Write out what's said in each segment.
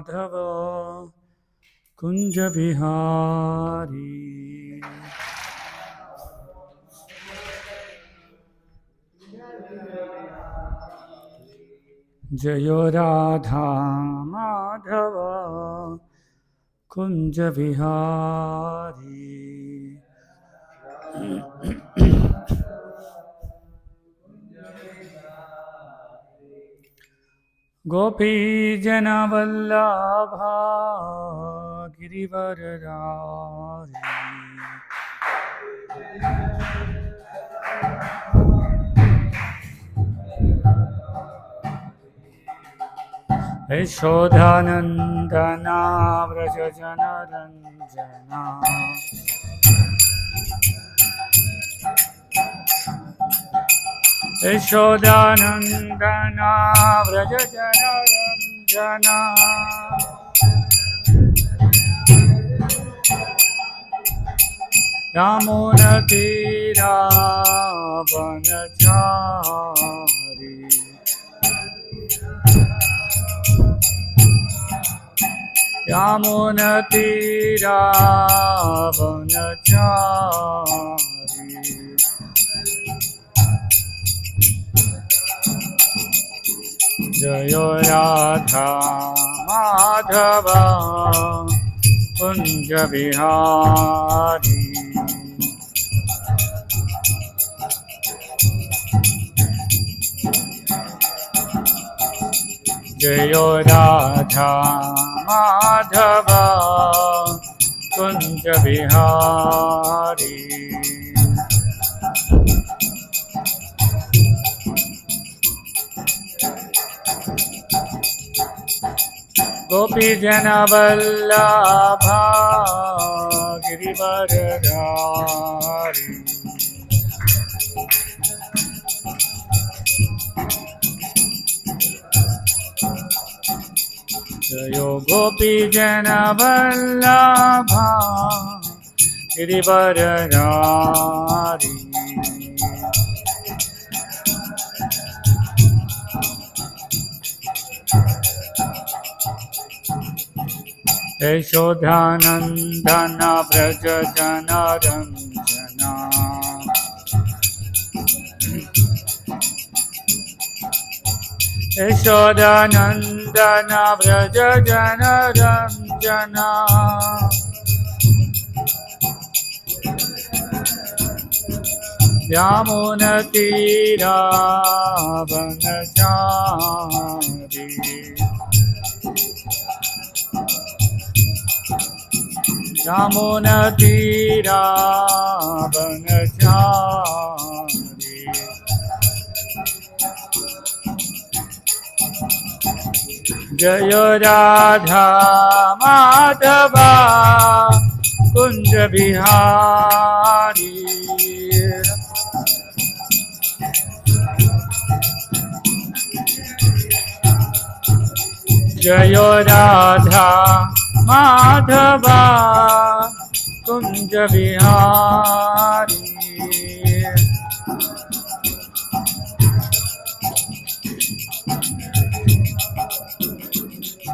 माधव कुंज बिहारी जय राधा माधव कुंज बिहारी गोपी जन वल्लभा गिरिवरधारी यशोदानंदना व्रज जनरंजना यशोदानंदना व्रज जनरंजना यमुना तीरा वनचारी यमुना तीरा वनचारी जय राधा माधव कुंज बिहारी जय राधा माधव कुंज बिहारी गोपी जन वल्लभा गिरिवरधारी जय गोपी जन वल्लभा गिरिवरधारी यशोदानंदन व्रज जनरंजना यशोदानंदन व्रज जनरंजना यमुना तीरा वनचारी यमुना तीरा वनचारी जय राधा माधव कुंज बिहारी जय राधा माधव कुंज बिहारी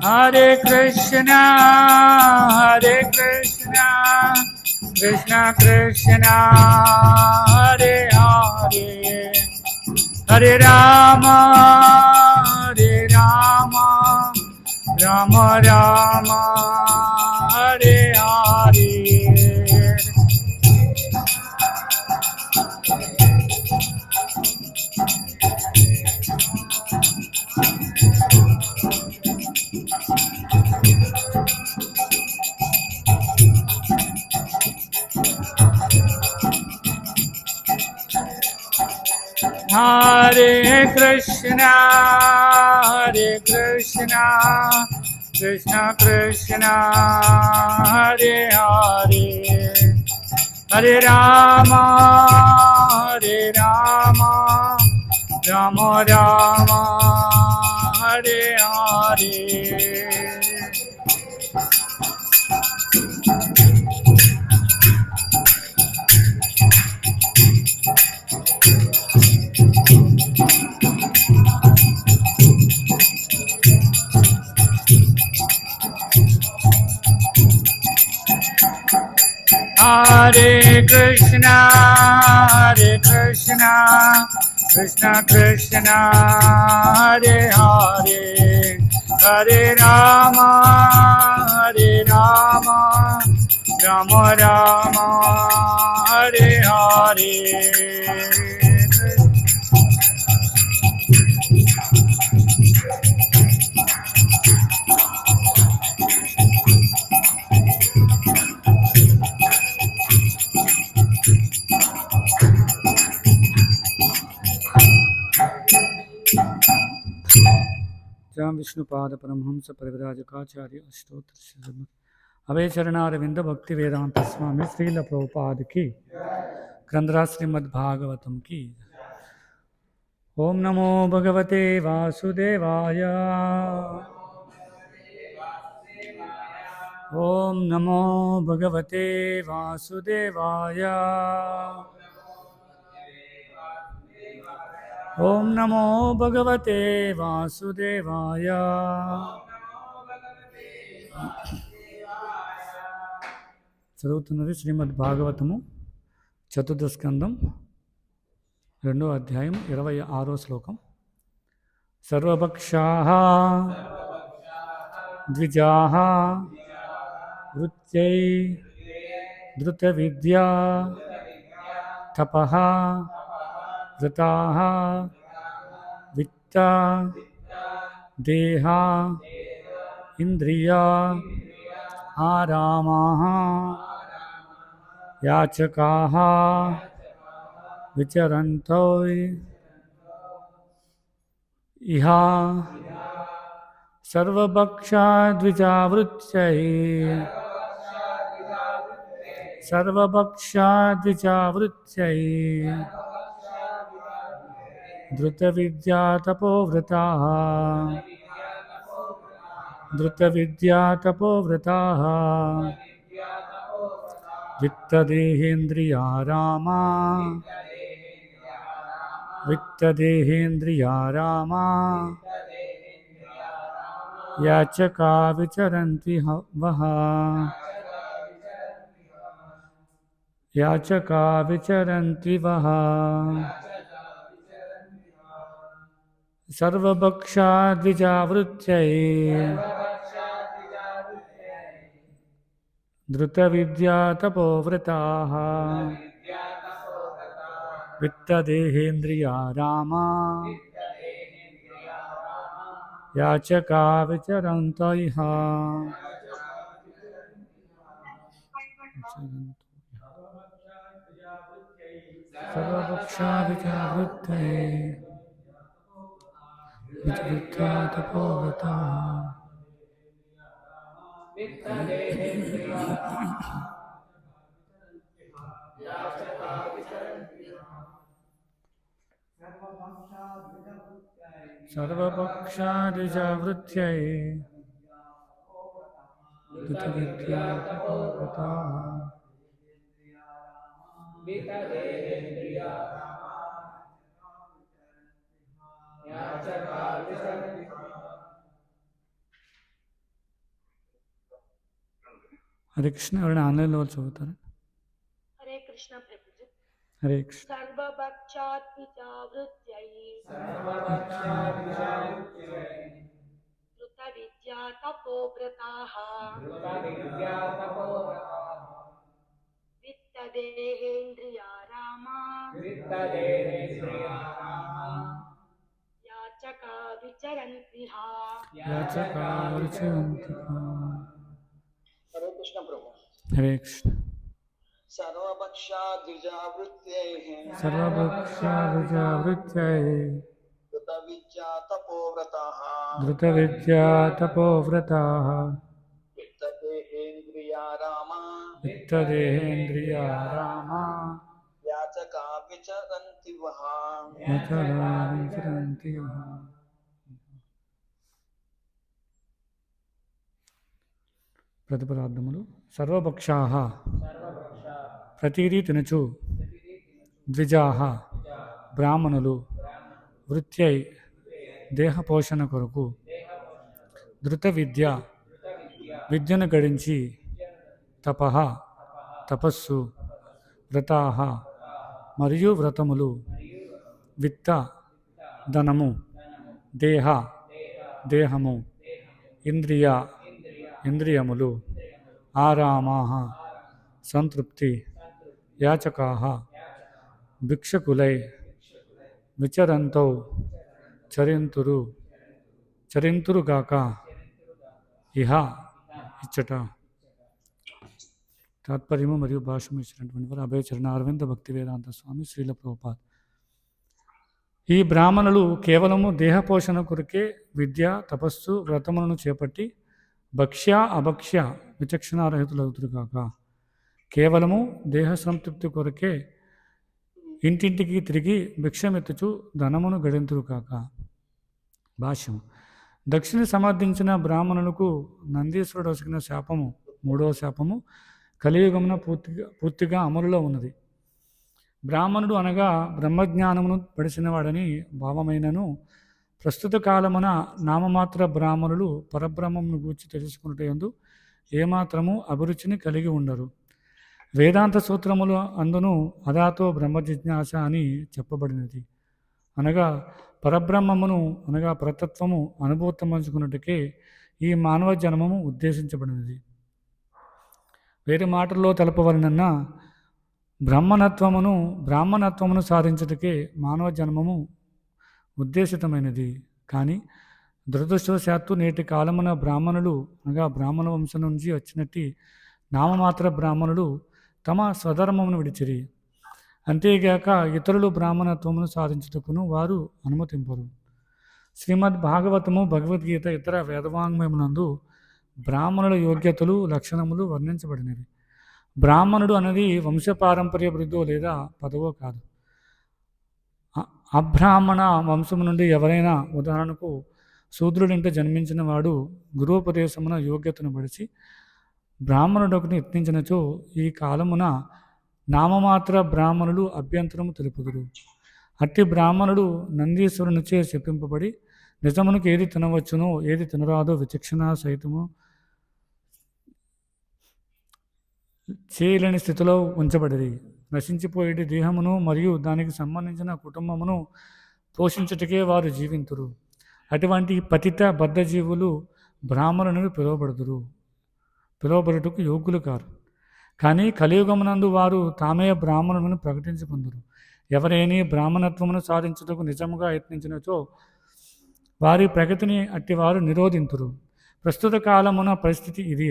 हरे Krishna Krishna Krishna Hare Hare Hare Ram Ram Ram Hare Hare Hare Krishna Krishna Krishna Hare Hare Hare Ram Ram Ram Hare Hare Hare Krishna, Krishna Krishna, Hare Hare, Hare Rama, Rama Rama, Hare Hare. जय विष्णुपाद परमहंस परिव्राजकाचार्य अष्टोत्तर अभय चरणारविंद भक्ति वेदांत स्वामी श्रील प्रभुपाद की ग्रंथराज श्रीमद्भागवतम की। ओम नमो भगवते वासुदेवाय, ओम नमो भगवते वासुदेवाय, ओम नमो भगवते वासुदेवाय। చదువుతున్నది శ్రీమద్ భాగవతము చతుర్థ స్కందం 2వ అధ్యాయం 26వ శ్లోకం. సర్వభక్షాః ద్విజాః వృత్యై ధృత విద్యా తపః వృతాః విత్త దేహ ఇంద్రియా ఆరామాః యాచకాః విచరంతో ఇహ సర్వభక్షాద్విజావృత్యై ధృత విద్యా తపోవ్రతాః విత్తదేహేంద్రియారామా యాచకా విచరంతి వః సర్వభక్షాద్విజావృత్యై ధృత విద్యా తపోవ్రతాః విత్తదేహేంద్రియారామా యాచకా విచరంతో ఇహ సర్వభక్షాద్విజావృత్యై విద్యా తపోవ్రతాః సర్వభక్షాద్విజావృత్యై విద్యా తపోవ్రతాః. హరే కృష్ణ. ఎవరైనా ఆన్లైన్లో చదువుతారా? హరే కృష్ణ ప్రభుజీ. హరే కృష్ణ. సర్వభక్షాద్విజావృత్యై ధృత విద్యా తపోవ్రతాః విత్తదేహేంద్రియారామా యాచకా విచరంతి హరే కృష్ణ ప్రభు. హరే కృష్ణ. సర్వభక్షాద్విజావృత్యై ధృత విద్యా తపోవ్రతాః విత్తదేహేంద్రియారామా యాచకా విచరంతి వః. ప్రతిపదార్థములు. సర్వభక్షాః ప్రతిదీ తినచు, ద్విజాః బ్రాహ్మణులు, వృత్యై దేహపోషణ కొరకు, ధృత విద్యను గడించి, తపః తపస్సు వ్రతాహ మరియు వ్రతములు విత్త ధనము దేహ దేహము ఇంద్రియ ఇంద్రియములు ఆరామాహ సంతృప్తి యాచకాహ భిక్షకులై విచరంతౌ చరింతురుగాక ఇహ ఇచ్చట. తాత్పర్యము మరియు భాష్యము ఇచ్చినటువంటి వారు అభయచరణ అరవింద భక్తి వేదాంత స్వామి శ్రీల ప్రభుపాద్. ఈ బ్రాహ్మణులు కేవలము దేహపోషణ కొరకే విద్య తపస్సు వ్రతములను చేపట్టి భక్ష్య అభక్ష్య విచక్షణారహితులవుతురు కాక కేవలము దేహ సంతృప్తి కొరకే ఇంటింటికి తిరిగి భిక్షమెత్తుచు ధనమును గడింతురు కాక. భాష్యం. దక్షిణ సమర్థించిన బ్రాహ్మణులకు నందీశ్వరుడు వసిగిన శాపము 3వ శాపము కలియుగమున పూర్తిగా అమలులో ఉన్నది. బ్రాహ్మణుడు అనగా బ్రహ్మజ్ఞానమును పడిసినవాడని భావమైనను ప్రస్తుత కాలమున నామమాత్ర బ్రాహ్మణులు పరబ్రహ్మమును గూర్చి తెలుసుకున్నటందు ఏమాత్రము అభిరుచిని కలిగి ఉండరు. వేదాంత సూత్రములు అందును అదాతో బ్రహ్మ జిజ్ఞాస అని చెప్పబడినది. అనగా పరబ్రహ్మమును అనగా పరతత్వము అనుభూతమంచుకున్నట్టుకే ఈ మానవ జన్మము ఉద్దేశించబడినది. వేరే మాటల్లో తెలపవలనన్నా బ్రాహ్మణత్వమును సాధించుటకే మానవ జన్మము ఉద్దేశితమైనది. కానీ దురదృష్టవశాత్తు నేటి కాలమున బ్రాహ్మణులు అనగా బ్రాహ్మణ వంశం నుంచి వచ్చినట్టి నామమాత్ర బ్రాహ్మణులు తమ స్వధర్మమును విడిచిరి. అంతేగాక ఇతరులు బ్రాహ్మణత్వమును సాధించుటకును వారు అనుమతింపరు. శ్రీమద్ భాగవతము భగవద్గీత ఇతర వేదవాంగ్మయమునందు బ్రాహ్మణుల యోగ్యతలు లక్షణములు వర్ణించబడినవి. బ్రాహ్మణుడు అనేది వంశపారంపర్య వృద్ధో లేదా పదవో కాదు. అబ్రాహ్మణ వంశము నుండి ఎవరైనా ఉదాహరణకు శూద్రుడింట జన్మించిన వాడు గురోపదేశమున యోగ్యతను బడిచి బ్రాహ్మణుడొకటి యత్నించినచో ఈ కాలమున నామమాత్ర బ్రాహ్మణులు అభ్యంతరము తెలుపుదురు. అట్టి బ్రాహ్మణుడు నందీశ్వరునిచే చెప్పింపబడి నిజమునకు ఏది తినవచ్చునో ఏది తినరాదో విచక్షణ సహితము చేయలేని స్థితిలో ఉంచబడిరి. నశించిపోయేటి దేహమును మరియు దానికి సంబంధించిన కుటుంబమును పోషించుటకే వారు జీవింతురు. అటువంటి పతిత బద్ధజీవులు బ్రాహ్మణుని పిలువబడుటకు యోగ్యులు కారు. కానీ కలియుగమునందు వారు తామే బ్రాహ్మణులను ప్రకటించుకుందరు. ఎవరైనా బ్రాహ్మణత్వమును సాధించుటకు నిజముగా యత్నించినచో వారి ప్రగతిని అట్టివారు నిరోధింతురు. ప్రస్తుత కాలమున పరిస్థితి ఇది.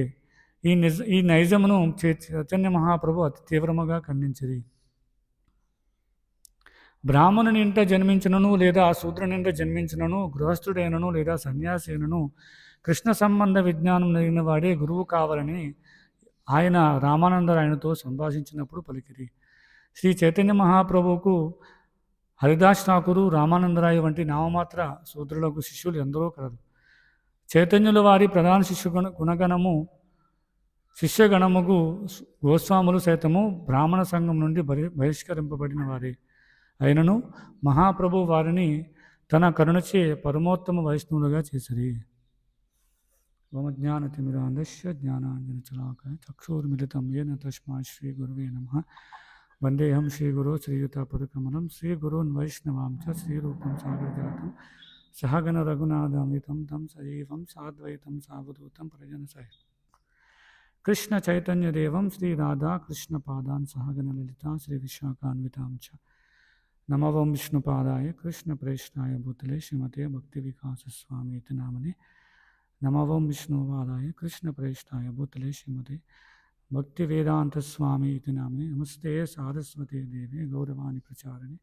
ఈ నైజమును చైతన్య మహాప్రభు అతి తీవ్రముగా ఖండించిరి. బ్రాహ్మణుని ఇంట జన్మించినను లేదా శూద్రునింట జన్మించినను గృహస్థుడైనను లేదా సన్యాసి అయినను కృష్ణ సంబంధ విజ్ఞానం కలిగిన వాడే గురువు కావాలని ఆయన రామానందరాయనతో సంభాషించినప్పుడు పలికిరి. శ్రీ చైతన్య మహాప్రభువుకు హరిదాస్ ఠాకూరు రామానందరాయ వంటి నామమాత్ర శూద్రులకు శిష్యులు ఎందరో కలరు. చైతన్యుల వారి ప్రధాన శిష్యగణముకు గోస్వాములు సైతము బ్రాహ్మణ సంఘం నుండి బహిష్కరింపబడిన వారే అయినను మహాప్రభు వారిని తన కరుణచే పరమోత్తమ వైష్ణవులుగా చేసిరి. జ్ఞానతిమిరాంధస్య జ్ఞానాంజనశలాకయ చక్షుర్మిలితం ఏన తస్మై శ్రీ గురువే నమః. వందేహం శ్రీగురో శ్రీయుతపదకమలం శ్రీగురోన్ వైష్ణవాం చ శ్రీరూపం సాగరజాతం సహగణ రఘునాథామితం తం సజీవం సాద్వైతం సావధూతం ప్రజనసహితం కృష్ణ చైతన్యదేవం శ్రీ రాధా కృష్ణ పాదాన్ సహగణ లలిత శ్రీ విశాఖాన్వితాం చ. నమవం విష్ణుపాదాయ కృష్ణ ప్రేష్ఠాయ భూతలే శ్రీమతే భక్తి వికాస స్వామీతి నామనే. నమవం విష్ణుపాదాయ కృష్ణ ప్రేష్ఠాయ భూతలే శ్రీమతే భక్తి వేదాంత స్వామి ఇది నామని. నమస్తే సారస్వతే దేవే గౌరవాణి ప్రచారిణి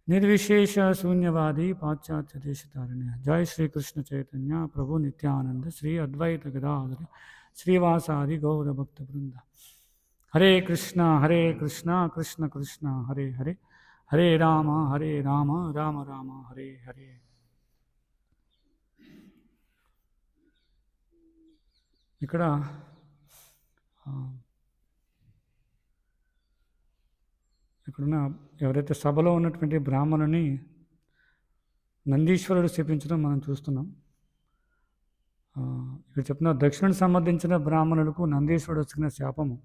నిర్విశేష శూన్యవాది పాశ్చాత్య దేశతారిణి. జై శ్రీకృష్ణ చైతన్య ప్రభు నిత్యానంద శ్రీ అద్వైత గదాధర శ్రీవాసాది గౌర భక్త బృంద. హరే కృష్ణ కృష్ణ కృష్ణ హరే హరే హరే రామ రామ రామ హరే హరే. ఇక్కడ ఇక్కడున్న ఎవరైతే సభలో ఉన్నటువంటి బ్రాహ్మణుని నందీశ్వరుడు శపించడం మనం చూస్తున్నాం. ఇక్కడ చెప్తున్న దక్షిణకు సంబంధించిన బ్రాహ్మణులకు నందీశ్వరుడు వచ్చిన శాపము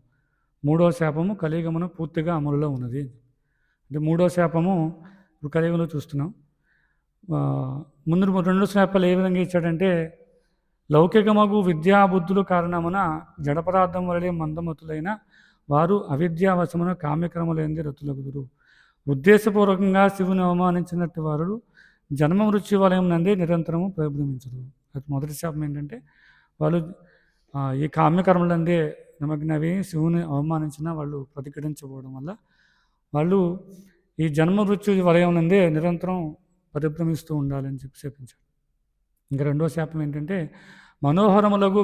మూడో శాపము కలియుగమున పూర్తిగా అమలులో ఉన్నది. అంటే మూడో శాపము ఇప్పుడు కలియుగంలో చూస్తున్నాం. ముందు రెండు శాపాలు ఏ విధంగా ఇచ్చాడంటే, లౌకికమగు విద్యాబుద్ధులు కారణమున జడపదార్థం వలె మందమతులైన వారు అవిద్యావశమున కామ్యక్రమలేంది రతులగుదురు. ఉద్దేశపూర్వకంగా శివుని అవమానించినట్టు వారు జన్మ మృత్యు వలయం నందే నిరంతరము పరిభ్రమించరు. అది మొదటి శాపం ఏంటంటే, వాళ్ళు ఈ కామ్యకర్మలందే నిమగ్నవి శివుని అవమానించిన వాళ్ళు ప్రతిఘటించబోవడం వల్ల వాళ్ళు ఈ జన్మ మృత్యు వలయం నందే నిరంతరం పరిభ్రమిస్తూ ఉండాలని చెప్పి శపించారు. ఇంకా రెండో శాపం ఏంటంటే, మనోహరములకు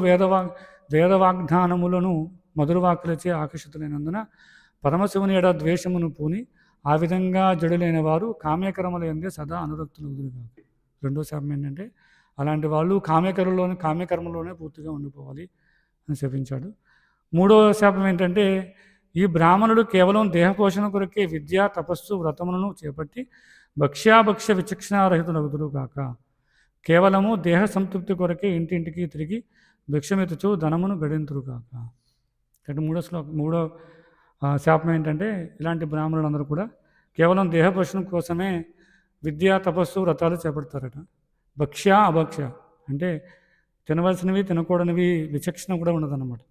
వేదవాగ్దానములను మధురవాక్కులచే ఆకర్షితులైనందున పరమశివుని ఎడ ద్వేషమును పూని ఆ విధంగా జడులైన వారు కామ్యకర్మల యందే సదా అనురక్తులు. రెండో శాపం ఏంటంటే, అలాంటి వాళ్ళు కామ్యకర్మలోనే పూర్తిగా ఉండిపోవాలి అని శపించాడు. మూడో శాపం ఏంటంటే, ఈ బ్రాహ్మణుడు కేవలం దేహపోషణ కొరకే విద్య తపస్సు వ్రతములను చేపట్టి భక్ష్యాభక్ష్య విచక్షణారహితులగుదురు కాక కేవలము దేహ సంతృప్తి కొరకే ఇంటింటికి తిరిగి భిక్షమెత్తుచు ధనమును గడింతురు కాక. అంటే మూడో శాపం ఏంటంటే, ఇలాంటి బ్రాహ్మణులందరూ కూడా కేవలం దేహపోషణ కోసమే విద్య తపస్సు వ్రతాలు చేపడతారట. భక్ష్య అభక్ష్య అంటే తినవలసినవి తినకూడనివి విచక్షణ కూడా ఉండదన్నమాట.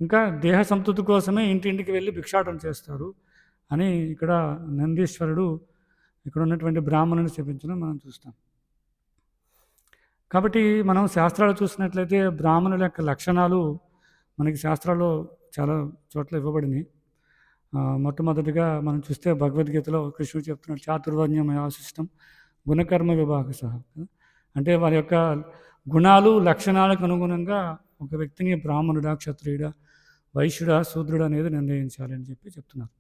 ఇంకా దేహ సంతృప్తి కోసమే ఇంటింటికి వెళ్ళి భిక్షాటన చేస్తారు అని ఇక్కడ నందీశ్వరుడు ఇక్కడ ఉన్నటువంటి బ్రాహ్మణుని శపించడం మనం చూస్తాం. కాబట్టి మనం శాస్త్రాలు చూసినట్లయితే బ్రాహ్మణుల యొక్క లక్షణాలు మనకి శాస్త్రాల్లో చాలా చోట్ల ఇవ్వబడినాయి. మొట్టమొదటిగా మనం చూస్తే భగవద్గీతలో కృష్ణుడు చెప్తున్నాడు, చాతుర్వర్ణ్యమయాశిష్టం గుణకర్మ విభాగ సహా. అంటే వారి యొక్క గుణాలు లక్షణాలకు అనుగుణంగా ఒక వ్యక్తిని బ్రాహ్మణుడా క్షత్రియుడా వైశ్యుడా శూద్రుడా అనేది నిర్ణయించాలని చెప్పి చెప్తున్నారు.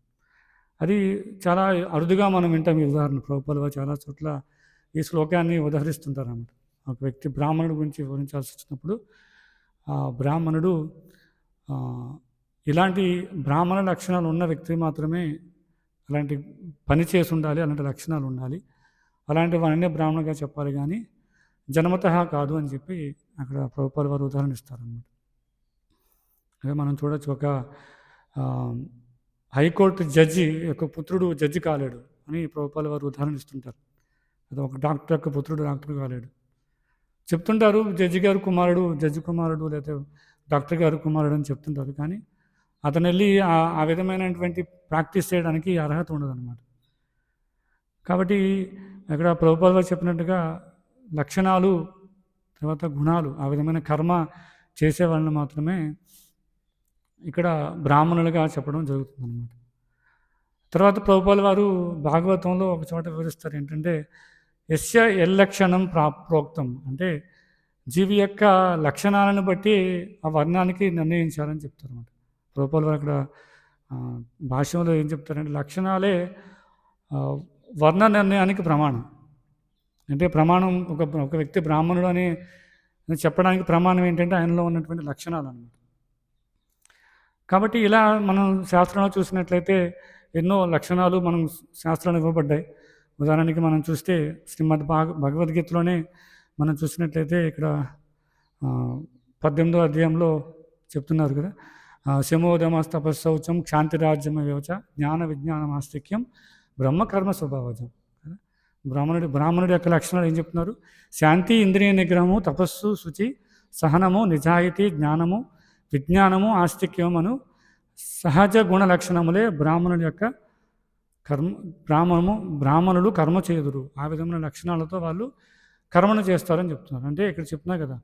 అది చాలా అరుదుగా మనం వింటాం. ఈ ఉదాహరణ ప్రభుపాదులు చాలా చోట్ల ఈ శ్లోకాన్ని ఉదహరిస్తుంటారు అన్నమాట. ఒక వ్యక్తి బ్రాహ్మణుడి గురించి వివరించాల్సి వచ్చినప్పుడు ఆ బ్రాహ్మణుడు ఇలాంటి బ్రాహ్మణ లక్షణాలు ఉన్న వ్యక్తి మాత్రమే అలాంటి పని చేసి ఉండాలి, అలాంటి లక్షణాలు ఉండాలి, అలాంటి వాడినే బ్రాహ్మణుగా చెప్పాలి, కానీ జన్మతః కాదు అని చెప్పి అక్కడ ప్రభుపాదులు వారు ఉదాహరణ ఇస్తారన్నమాట. అదే మనం చూడొచ్చు, ఒక హైకోర్టు జడ్జి యొక్క పుత్రుడు జడ్జి కాలేడు అని ప్రభుపాదులు వారు ఉదాహరణ ఇస్తుంటారు. అది ఒక డాక్టర్ యొక్క పుత్రుడు డాక్టర్ కాలేడు చెప్తుంటారు. జడ్జి కుమారుడు లేదా డాక్టర్ గారు కుమారుడు అని చెప్తుంటారు, కానీ అతను వెళ్ళి ఆ విధమైనటువంటి ప్రాక్టీస్ చేయడానికి అర్హత ఉండదన్నమాట. కాబట్టి అక్కడ ప్రభుపాదులు వారు చెప్పినట్టుగా లక్షణాలు తర్వాత గుణాలు ఆ విధమైన కర్మ చేసే వాళ్ళని మాత్రమే ఇక్కడ బ్రాహ్మణులుగా చెప్పడం జరుగుతుంది అన్నమాట. తర్వాత ప్రభుపాదులు వారు భాగవతంలో ఒక చోట వివరిస్తారు ఏంటంటే, యస్య ఎల్లక్షణం ప్రోక్తం అంటే జీవి యొక్క లక్షణాలను బట్టి ఆ వర్ణానికి నిర్ణయించాలని చెప్తారు అన్నమాట. ప్రభుపాదులు వారు అక్కడ భాష్యంలో ఏం చెప్తారంటే, లక్షణాలే వర్ణ నిర్ణయానికి ప్రమాణం. అంటే ప్రమాణం ఒక వ్యక్తి బ్రాహ్మణుడు అని చెప్పడానికి ప్రమాణం ఏంటంటే ఆయనలో ఉన్నటువంటి లక్షణాలు అన్నమాట. కాబట్టి ఇలా మనం శాస్త్రంలో చూసినట్లయితే ఎన్నో లక్షణాలు మనం శాస్త్రంలో ఇవ్వబడ్డాయి. ఉదాహరణకి మనం చూస్తే శ్రీమద్ భగవద్గీతలోనే మనం చూసినట్లయితే ఇక్కడ 18వ అధ్యాయంలో చెప్తున్నారు కదా, శమోదమస్తపశౌచం క్షాంతిరాజ్యం వ్యవచ జ్ఞాన విజ్ఞానమాస్తిక్యం బ్రహ్మకర్మ స్వభావజం. బ్రాహ్మణుడి యొక్క లక్షణాలు ఏం చెప్తున్నారు? శాంతి, ఇంద్రియ నిగ్రహము, తపస్సు, శుచి, సహనము, నిజాయితీ, జ్ఞానము, విజ్ఞానము, ఆస్తిక్యమును సహజ గుణ లక్షణములే బ్రాహ్మణుల యొక్క బ్రాహ్మణులు కర్మ చేయుదురు. ఆ విధమైన లక్షణాలతో వాళ్ళు కర్మను చేస్తారని చెప్తున్నారు. అంటే ఇక్కడ చెప్తున్నా కదా,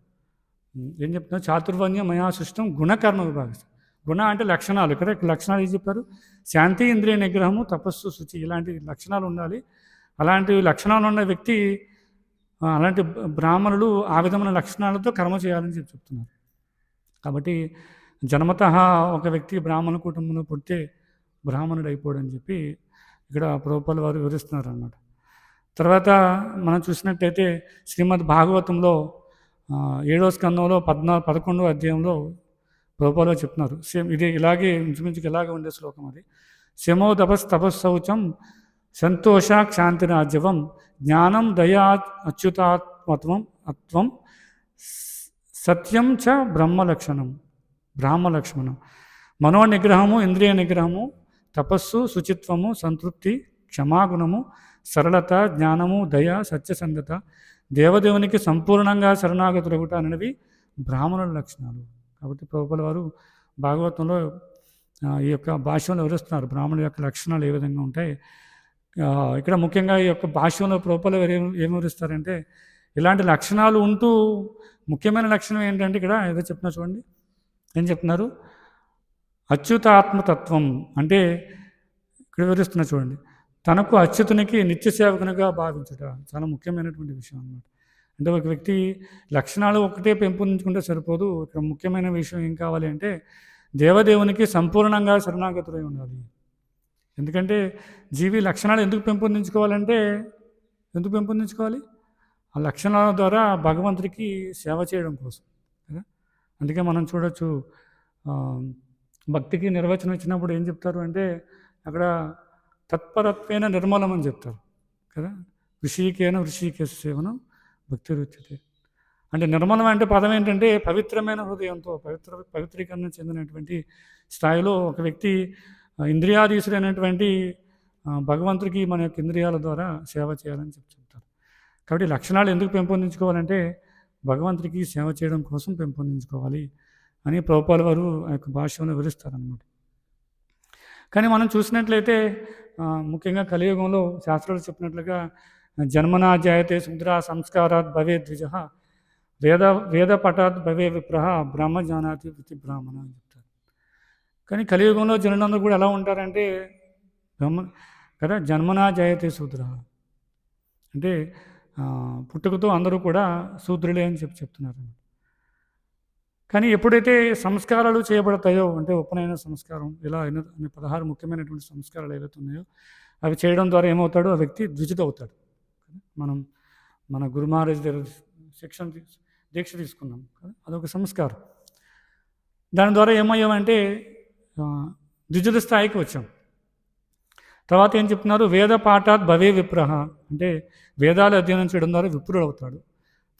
ఏం చెప్తున్నారు? చాతుర్వర్ణ్య మయా సృష్టం గుణకర్మ విభాగ. గుణ అంటే లక్షణాలు. ఇక్కడ లక్షణాలు ఏం చెప్పారు? శాంతి, ఇంద్రియ నిగ్రహము, తపస్సు, శుచి, ఇలాంటి లక్షణాలు ఉండాలి. అలాంటి లక్షణాలు ఉన్న వ్యక్తి, అలాంటి బ్రాహ్మణులు ఆ విధమైన లక్షణాలతో కర్మ చేయాలని చెప్తున్నారు. కాబట్టి జన్మతః ఒక వ్యక్తి బ్రాహ్మణ కుటుంబంలో పుడితే బ్రాహ్మణుడు అయిపోడని చెప్పి ఇక్కడ ప్రభుపాదులు వారు వివరిస్తున్నారు అన్నమాట. తర్వాత మనం చూసినట్టయితే శ్రీమద్ భాగవతంలో 7వ స్కందంలో 11వ అధ్యాయంలో ప్రభుపాదులు వారు చెప్తున్నారు. ఇది ఇలాగే ఇంచుమించుకు ఇలాగే ఉండే శ్లోకం అది. శమో తపస్సౌచం సంతోష క్షాంతిరాజ్యవం జ్ఞానం దయా అత్వం సత్యం చ బ్రహ్మలక్షణం. మనో నిగ్రహము, ఇంద్రియ నిగ్రహము, తపస్సు, శుచిత్వము, సంతృప్తి, క్షమాగుణము, సరళత, జ్ఞానము, దయ, సత్యసంధత, దేవదేవునికి సంపూర్ణంగా శరణాగతులగుట అనేవి బ్రాహ్మణుల లక్షణాలు. కాబట్టి ప్రభుపాల వారు భాగవతంలో ఈ యొక్క భాష్యంలో వివరిస్తున్నారు బ్రాహ్మణుల యొక్క లక్షణాలు ఏ విధంగా ఉంటాయి. ఇక్కడ ముఖ్యంగా ఈ యొక్క భాష్యంలో ప్రభుపాల వారు ఏం వివరిస్తారంటే, ఇలాంటి లక్షణాలు ఉంటూ ముఖ్యమైన లక్షణం ఏంటంటే ఇక్కడ ఏదో చెప్తున్నా చూడండి, ఏం చెప్తున్నారు, అచ్యుతాత్మతత్వం అంటే ఇక్కడ వివరిస్తున్నా చూడండి, తనకు అచ్యుతునికి నిత్య సేవకునిగా భావించుట చాలా ముఖ్యమైనటువంటి విషయం అన్నమాట. అంటే ఒక వ్యక్తి లక్షణాలు ఒకటే పెంపొందించుకుంటే సరిపోదు. ఇక్కడ ముఖ్యమైన విషయం ఏం కావాలి అంటే దేవదేవునికి సంపూర్ణంగా శరణాగతులై ఉండాలి. ఎందుకంటే జీవి లక్షణాలు ఎందుకు పెంపొందించుకోవాలంటే, ఎందుకు పెంపొందించుకోవాలి, ఆ లక్షణాల ద్వారా భగవంతుడికి సేవ చేయడం కోసం కదా. అందుకే మనం చూడొచ్చు, భక్తికి నిర్వచనం ఇచ్చినప్పుడు ఏం చెప్తారు అంటే అక్కడ తత్పరత్వేన నిర్మలం అని చెప్తారు కదా. ఋషికేశ సేవనం భక్తి రుచితే అంటే నిర్మలం అంటే పదం ఏంటంటే పవిత్రమైన హృదయంతో పవిత్రీకరణ చెందినటువంటి స్థాయిలో ఒక వ్యక్తి ఇంద్రియాధీశుడైనటువంటి భగవంతుడికి మన యొక్క ఇంద్రియాల ద్వారా సేవ చేయాలని చెప్తారు. కాబట్టి లక్షణాలు ఎందుకు పెంపొందించుకోవాలంటే భగవంతుడికి సేవ చేయడం కోసం పెంపొందించుకోవాలి అని ప్రభుపాల వారు ఆ యొక్క భాషను వివరిస్తారన్నమాట. కానీ మనం చూసినట్లయితే ముఖ్యంగా కలియుగంలో శాస్త్రాలు చెప్పినట్లుగా జన్మనా జాయతే శుద్ర సంస్కారాత్ భవే ద్విజ వేద పటాత్ భవే విప్రహ బ్రహ్మ జానాతి వృత్తి బ్రాహ్మణ అని చెప్తారు. కానీ కలియుగంలో జనులందరూ కూడా ఎలా ఉంటారంటే కదా, జన్మనా జాయతే శూద్ర అంటే పుట్టుకతో అందరూ కూడా శూద్రులే అని చెప్తున్నారు. కానీ ఎప్పుడైతే సంస్కారాలు చేయబడతాయో అంటే ఉపనయన సంస్కారం ఇలా 16 ముఖ్యమైనటువంటి సంస్కారాలు ఏవైతే ఉన్నాయో అవి చేయడం ద్వారా ఏమవుతాడో ఆ వ్యక్తి ద్విజుడు అవుతాడు. మనం మన గురు మహారాజ్ దగ్గర దీక్ష తీసుకున్నాం కదా, అదొక సంస్కారం. దాని ద్వారా ఏమయ్యామంటే ద్విజుడ స్థాయికి వచ్చాం. తర్వాత ఏం చెప్తున్నారు, వేద పాఠాత్ భవే విప్రహ అంటే వేదాలు అధ్యయనం చేయడం ద్వారా విప్రుడు అవుతాడు.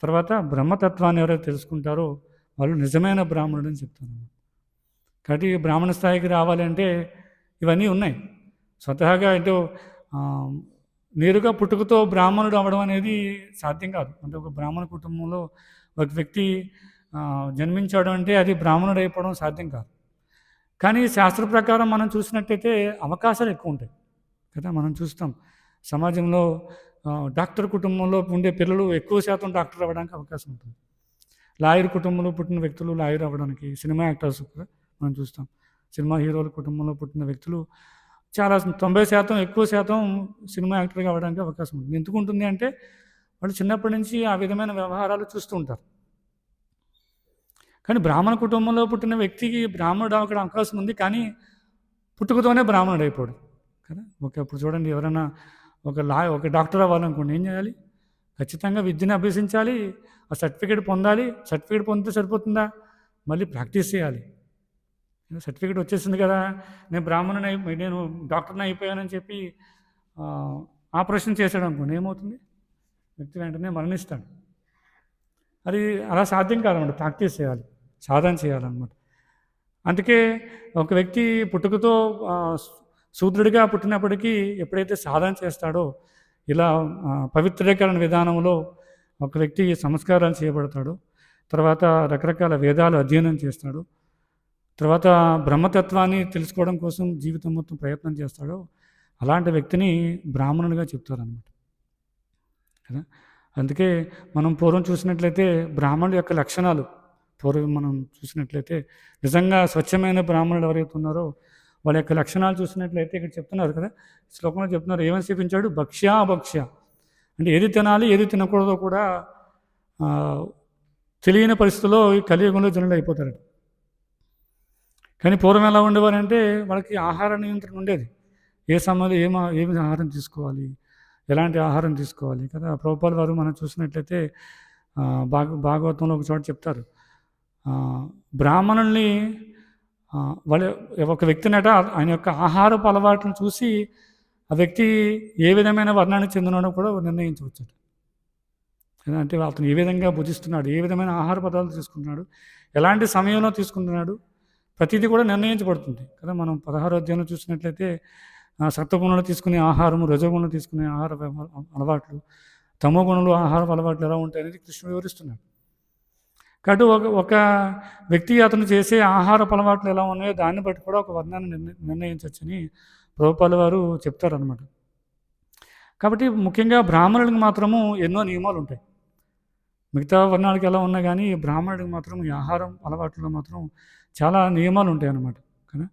తర్వాత బ్రహ్మతత్వాన్ని ఎవరైతే తెలుసుకుంటారో వాళ్ళు నిజమైన బ్రాహ్మణుడు అని చెప్తాను. కాబట్టి బ్రాహ్మణ స్థాయికి రావాలంటే ఇవన్నీ ఉన్నాయి. స్వతహాగా అంటే నేరుగా పుట్టుకతో బ్రాహ్మణుడు అవ్వడం అనేది సాధ్యం కాదు. అంటే ఒక బ్రాహ్మణ కుటుంబంలో ఒక వ్యక్తి జన్మించడం అంటే అది బ్రాహ్మణుడు అయిపోవడం సాధ్యం కాదు. కానీ శాస్త్ర ప్రకారం మనం చూసినట్టయితే అవకాశాలు ఎక్కువ ఉంటాయి కదా. మనం చూస్తాం సమాజంలో డాక్టర్ కుటుంబంలో ఉండే పిల్లలు ఎక్కువ శాతం డాక్టర్ అవ్వడానికి అవకాశం ఉంటుంది. లాయర్ కుటుంబంలో పుట్టిన వ్యక్తులు లాయర్ అవ్వడానికి, సినిమా యాక్టర్స్ కూడా మనం చూస్తాం, సినిమా హీరోల కుటుంబంలో పుట్టిన వ్యక్తులు చాలా 90% ఎక్కువ శాతం సినిమా యాక్టర్గా అవ్వడానికి అవకాశం ఉంటుంది. ఎందుకు ఉంటుంది అంటే వాళ్ళు చిన్నప్పటి నుంచి ఆ విధమైన వ్యవహారాలు చూస్తూ ఉంటారు. కానీ బ్రాహ్మణ కుటుంబంలో పుట్టిన వ్యక్తికి బ్రాహ్మణుడు అవ్వడం అవకాశం ఉంది, కానీ పుట్టుకతోనే బ్రాహ్మణుడు అయిపోడు కదా. ఇప్పుడు చూడండి, ఎవరైనా ఒక డాక్టర్ అవ్వాలనుకోండి ఏం చేయాలి, ఖచ్చితంగా విద్యను అభ్యసించాలి, ఆ సర్టిఫికేట్ పొందాలి. సర్టిఫికేట్ పొందితే సరిపోతుందా, మళ్ళీ ప్రాక్టీస్ చేయాలి. సర్టిఫికేట్ వచ్చేసింది కదా, నేను డాక్టర్ని అయిపోయానని చెప్పి ఆపరేషన్ చేశాడు అనుకోండి, ఏమవుతుంది, వ్యక్తి వెంటనే మరణిస్తాడు. అది అలా సాధ్యం కాదన్నమాట. ప్రాక్టీస్ చేయాలి, సాధన చేయాలన్నమాట. అందుకే ఒక వ్యక్తి పుట్టుకతో శూద్రుడిగా పుట్టినప్పటికీ ఎప్పుడైతే సాధన చేస్తాడో, ఇలా పవిత్రీకరణ విధానంలో ఒక వ్యక్తి సంస్కారాలు చేయబడతాడు, తర్వాత రకరకాల వేదాలు అధ్యయనం చేస్తాడు, తర్వాత బ్రహ్మతత్వాన్ని తెలుసుకోవడం కోసం జీవితం మొత్తం ప్రయత్నం చేస్తాడో అలాంటి వ్యక్తిని బ్రాహ్మణుడిగా చెప్తారన్నమాట కదా. అందుకే మనం పూర్వం చూసినట్లయితే బ్రాహ్మణుల యొక్క లక్షణాలు మనం చూసినట్లయితే నిజంగా స్వచ్ఛమైన బ్రాహ్మణులు ఎవరైతే ఉన్నారో వాళ్ళ యొక్క లక్షణాలు చూసినట్లయితే ఇక్కడ చెప్తున్నారు కదా, శ్లోకంలో చెప్తున్నారు, ఏమని చూపించాడు, భక్ష్య అంటే ఏది తినాలి ఏది తినకూడదో కూడా తెలియని పరిస్థితుల్లో ఈ కలియుగంలో జనులు అయిపోతారు. కానీ పూర్వం ఎలా ఉండేవారంటే వాళ్ళకి ఆహార నియంత్రణ ఉండేది. ఏ సమయంలో ఏమి ఆహారం తీసుకోవాలి, ఎలాంటి ఆహారం తీసుకోవాలి కదా. ప్రభుపాల వారు మనం చూసినట్లయితే భాగవతంలో ఒక చోట చెప్తారు, బ్రాహ్మణుల్ని ఒక వ్యక్తినట ఆయన యొక్క ఆహారపు అలవాట్లను చూసి ఆ వ్యక్తి ఏ విధమైన వర్ణానికి చెందినాడో కూడా నిర్ణయించవచ్చు. అంటే అతను ఏ విధంగా భుజిస్తున్నాడు, ఏ విధమైన ఆహార పదార్థాలు తీసుకుంటున్నాడు, ఎలాంటి సమయంలో తీసుకుంటున్నాడు, ప్రతిదీ కూడా నిర్ణయించబడుతుంది కదా. మనం 16వ అధ్యాయంలో చూసినట్లయితే సత్వగుణంలో తీసుకునే ఆహారము, రజోగుణంలో తీసుకునే ఆహార అలవాట్లు, తమో గుణంలో ఆహార అలవాట్లు ఎలా ఉంటాయి అనేది కృష్ణుడు వివరిస్తున్నాడు. కాబట్టి ఒక వ్యక్తి అతను చేసే ఆహారపు అలవాట్లు ఎలా ఉన్నాయో దాన్ని బట్టి కూడా ఒక వర్ణాన్ని నిర్ణయించవచ్చని ప్రభుపాల వారు చెప్తారనమాట. కాబట్టి ముఖ్యంగా బ్రాహ్మణుడికి మాత్రము ఎన్నో నియమాలు ఉంటాయి. మిగతా వర్ణాలకి ఎలా ఉన్నా కానీ బ్రాహ్మణుడికి మాత్రం ఈ ఆహారం అలవాట్లలో మాత్రం చాలా నియమాలు ఉంటాయి అన్నమాట కదా.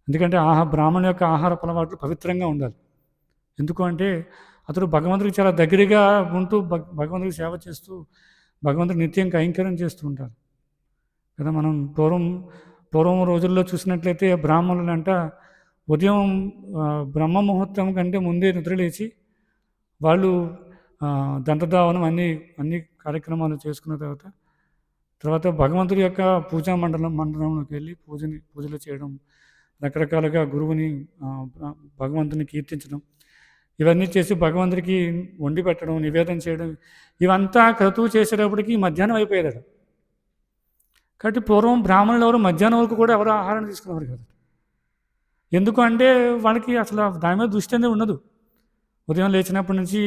ఎందుకంటే బ్రాహ్మణుని యొక్క ఆహారపు అలవాట్లు పవిత్రంగా ఉండాలి. ఎందుకు అంటే అతడు భగవంతుడికి చాలా దగ్గరగా ఉంటూ భగవంతుడికి సేవ చేస్తూ భగవంతుడు నిత్యం కైంకర్యం చేస్తూ ఉంటారు కదా. మనం పూర్వం రోజుల్లో చూసినట్లయితే బ్రాహ్మణులంట ఉదయం బ్రహ్మ ముహూర్తం కంటే ముందే నిద్రలేచి వాళ్ళు దంతధావనం అన్ని కార్యక్రమాలు చేసుకున్న తర్వాత భగవంతుడి యొక్క పూజా మండలంలోకి వెళ్ళి పూజలు చేయడం, రకరకాలుగా గురువుని భగవంతుని కీర్తించడం, ఇవన్నీ చేసి భగవంతుడికి వండి పెట్టడం, నివేదన చేయడం, ఇవంతా క్రతువు చేసేటప్పటికి మధ్యాహ్నం అయిపోయేదట. కాబట్టి పూర్వం బ్రాహ్మణులు ఎవరు మధ్యాహ్నం వరకు కూడా ఎవరు ఆహారం తీసుకునేవారు కదా. ఎందుకు అంటే వాళ్ళకి అసలు దాని మీద దృష్టి అనేది ఉండదు. ఉదయం లేచినప్పటి నుంచి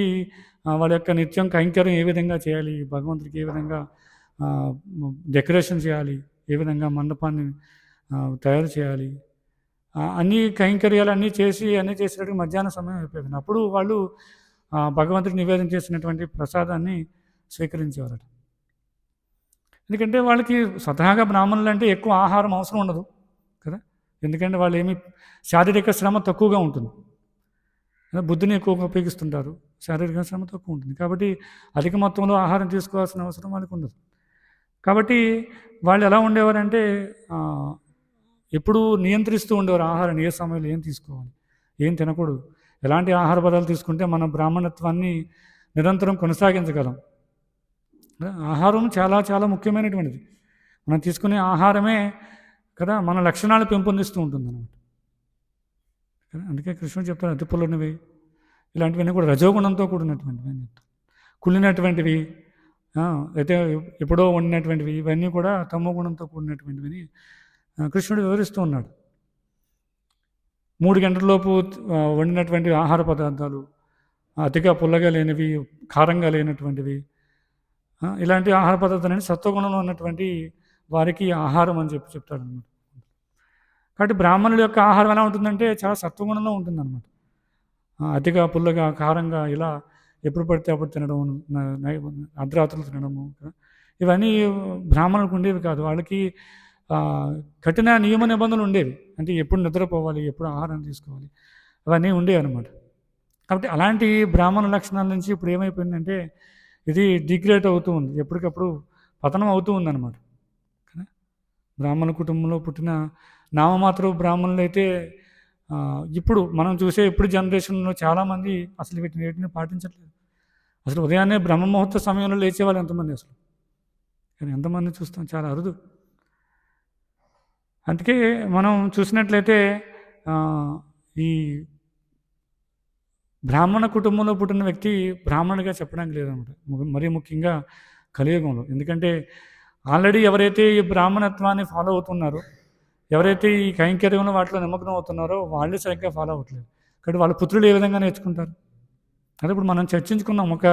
వాళ్ళ యొక్క నిత్యం కైంకర్యం ఏ విధంగా చేయాలి, భగవంతుడికి ఏ విధంగా డెకరేషన్ చేయాలి, ఏ విధంగా మండపాన్ని తయారు చేయాలి, అన్ని కైంకర్యాలు అన్నీ చేసేటప్పుడు మధ్యాహ్నం సమయం అయిపోయింది. అప్పుడు వాళ్ళు భగవంతుడికి నివేదన చేసినటువంటి ప్రసాదాన్ని స్వీకరించేవారట. ఎందుకంటే వాళ్ళకి స్వతహాగా బ్రాహ్మణులు అంటే ఎక్కువ ఆహారం అవసరం ఉండదు కదా. ఎందుకంటే వాళ్ళు శారీరక శ్రమ తక్కువగా ఉంటుంది, బుద్ధిని ఎక్కువగా ఉపయోగిస్తుంటారు, శారీరక శ్రమ తక్కువ ఉంటుంది. కాబట్టి అధిక మొత్తంలో ఆహారం తీసుకోవాల్సిన అవసరం వాళ్ళకి ఉండదు. కాబట్టి వాళ్ళు ఎలా ఉండేవారంటే ఎప్పుడు నియంత్రిస్తూ ఉండేవారు ఆహారాన్ని, ఏ సమయంలో ఏం తీసుకోవాలి, ఏం తినకూడదు, ఎలాంటి ఆహార పదార్థాలు తీసుకుంటే మన బ్రాహ్మణత్వాన్ని నిరంతరం కొనసాగించగలం. ఆహారం చాలా చాలా ముఖ్యమైనటువంటిది. మనం తీసుకునే ఆహారమే కదా మన లక్షణాలు పెంపొందిస్తూ ఉంటుంది అన్నమాట. అందుకే కృష్ణుడు చెప్తారు అతి పుల్లనివి ఇలాంటివన్నీ కూడా రజోగుణంతో కూడినటువంటివి అని చెప్తారు. కుళ్ళినటువంటివి అయితే ఎప్పుడో వండినటువంటివి ఇవన్నీ కూడా తమో గుణంతో కూడినటువంటివి కృష్ణుడు వివరిస్తూ ఉన్నాడు. 3 గంటలలోపు వండినటువంటి ఆహార పదార్థాలు, అతిగా పుల్లగా లేనివి, కారంగా లేనటువంటివి, ఇలాంటి ఆహార పదార్థాలని సత్వగుణంలో ఉన్నటువంటి వారికి ఆహారం అని చెప్తాడు అనమాట. కాబట్టి బ్రాహ్మణుల యొక్క ఆహారం ఎలా ఉంటుందంటే చాలా సత్వగుణంలో ఉంటుందన్నమాట. అతిగా పుల్లగా కారంగా ఇలా ఎప్పుడు పడితే అప్పుడు తినడం, అర్ధరాత్రులు తినడము, ఇవన్నీ బ్రాహ్మణులకు ఉండేవి కాదు. వాళ్ళకి కఠిన నియమ నిబంధనలు ఉండేవి. అంటే ఎప్పుడు నిద్రపోవాలి, ఎప్పుడు ఆహారం తీసుకోవాలి, అవన్నీ ఉండేవి అనమాట. కాబట్టి అలాంటి బ్రాహ్మణ లక్షణాల నుంచి ఇప్పుడు ఏమైపోయిందంటే ఇది డిగ్రేడ్ అవుతూ ఉంది, ఎప్పటికప్పుడు పతనం అవుతూ ఉందన్నమాట. బ్రాహ్మణ కుటుంబంలో పుట్టిన నామమాత్ర బ్రాహ్మణులు అయితే ఇప్పుడు మనం చూసే ఇప్పుడు జనరేషన్లో చాలామంది అసలు వీటిని పాటించట్లేదు. అసలు ఉదయాన్నే బ్రహ్మ ముహూర్త సమయంలో లేచేవాళ్ళు ఎంతమంది అసలు, కానీ ఎంతమంది చూస్తాం, చాలా అరుదు. అందుకే మనం చూసినట్లయితే ఈ బ్రాహ్మణ కుటుంబంలో పుట్టిన వ్యక్తి బ్రాహ్మణుడిగా చెప్పడానికి లేదన్నమాట, మరీ ముఖ్యంగా కలియుగంలో. ఎందుకంటే ఆల్రెడీ ఎవరైతే ఈ బ్రాహ్మణత్వాన్ని ఫాలో అవుతున్నారో, ఎవరైతే ఈ కైంకర్యంలో వాటిలో నిమగ్నం అవుతున్నారో వాళ్ళే సరిగ్గా ఫాలో అవ్వట్లేదు. కాబట్టి వాళ్ళ పుత్రులు ఏ విధంగా నేర్చుకుంటారు? అదే ఇప్పుడు మనం చర్చించుకున్నాం, ఒక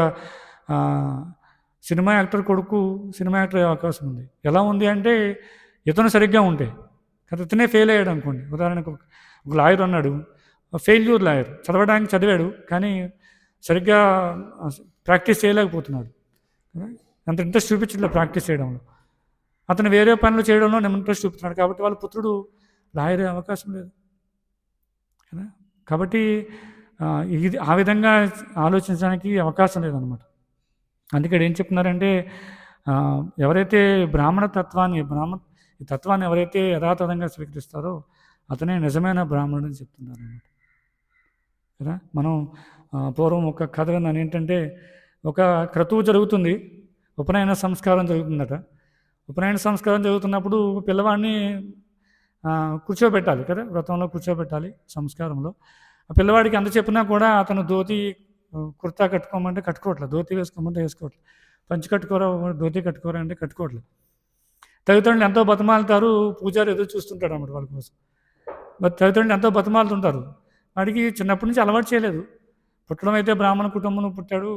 సినిమా యాక్టర్ కొడుకు సినిమా యాక్టర్ అయ్యే అవకాశం ఉంది. ఎలా ఉంది అంటే ఇతను సరిగ్గా ఉంటే కదా, ఇతనే ఫెయిల్ అయ్యాడు అనుకోండి. ఉదాహరణకు ఒక లాయర్ ఉన్నాడు, ఫెయిల్యూర్ లాయర్, చదివాడు కానీ సరిగ్గా ప్రాక్టీస్ చేయలేకపోతున్నాడు, అంత ఇంట్రెస్ట్ చూపించట్లేదు ప్రాక్టీస్ చేయడంలో. అతను వేరే పనులు చేయడంలో ఇంట్రెస్ట్ చూపుతున్నాడు, కాబట్టి వాళ్ళ పుత్రుడు లాయర్ అయ్యే అవకాశం లేదు కదా. కాబట్టి ఇది ఆ విధంగా ఆలోచించడానికి అవకాశం లేదనమాట. అందుకే ఏం చెప్తున్నారంటే ఎవరైతే బ్రాహ్మణ తత్వాన్ని ఈ తత్వాన్ని ఎవరైతే యథాతథంగా స్వీకరిస్తారో అతనే నిజమైన బ్రాహ్మణుడు అని చెప్తున్నారు అన్నమాట కదా. మనం పూర్వం ఒక కథ విన్నాను, ఏంటంటే ఒక క్రతువు జరుగుతుంది, ఉపనయన సంస్కారం జరుగుతుందట. ఉపనయన సంస్కారం జరుగుతున్నప్పుడు పిల్లవాడిని కూర్చోబెట్టాలి కదా, వ్రతంలో కూర్చోబెట్టాలి సంస్కారంలో. ఆ పిల్లవాడికి అంత చెప్పినా కూడా అతను ధోతి కుర్తా కట్టుకోమంటే కట్టుకోవట్లేదు, ధోతి వేసుకోమంటే వేసుకోవట్లేదు, పంచి కట్టుకోరా ధోతి కట్టుకోరా అంటే కట్టుకోవట్లేదు. తల్లిదండ్రులు ఎంతో బతిమాలుతారు, పూజారి ఎదురు చూస్తుంటాడు అన్నమాట వాళ్ళ కోసం. మరి తల్లిదండ్రులు ఎంతో బతిమాలుతుంటారు. వాడికి చిన్నప్పటి నుంచి అలవాటు చేయలేదు. పుట్టడం అయితే బ్రాహ్మణ కుటుంబంలో పుట్టాడు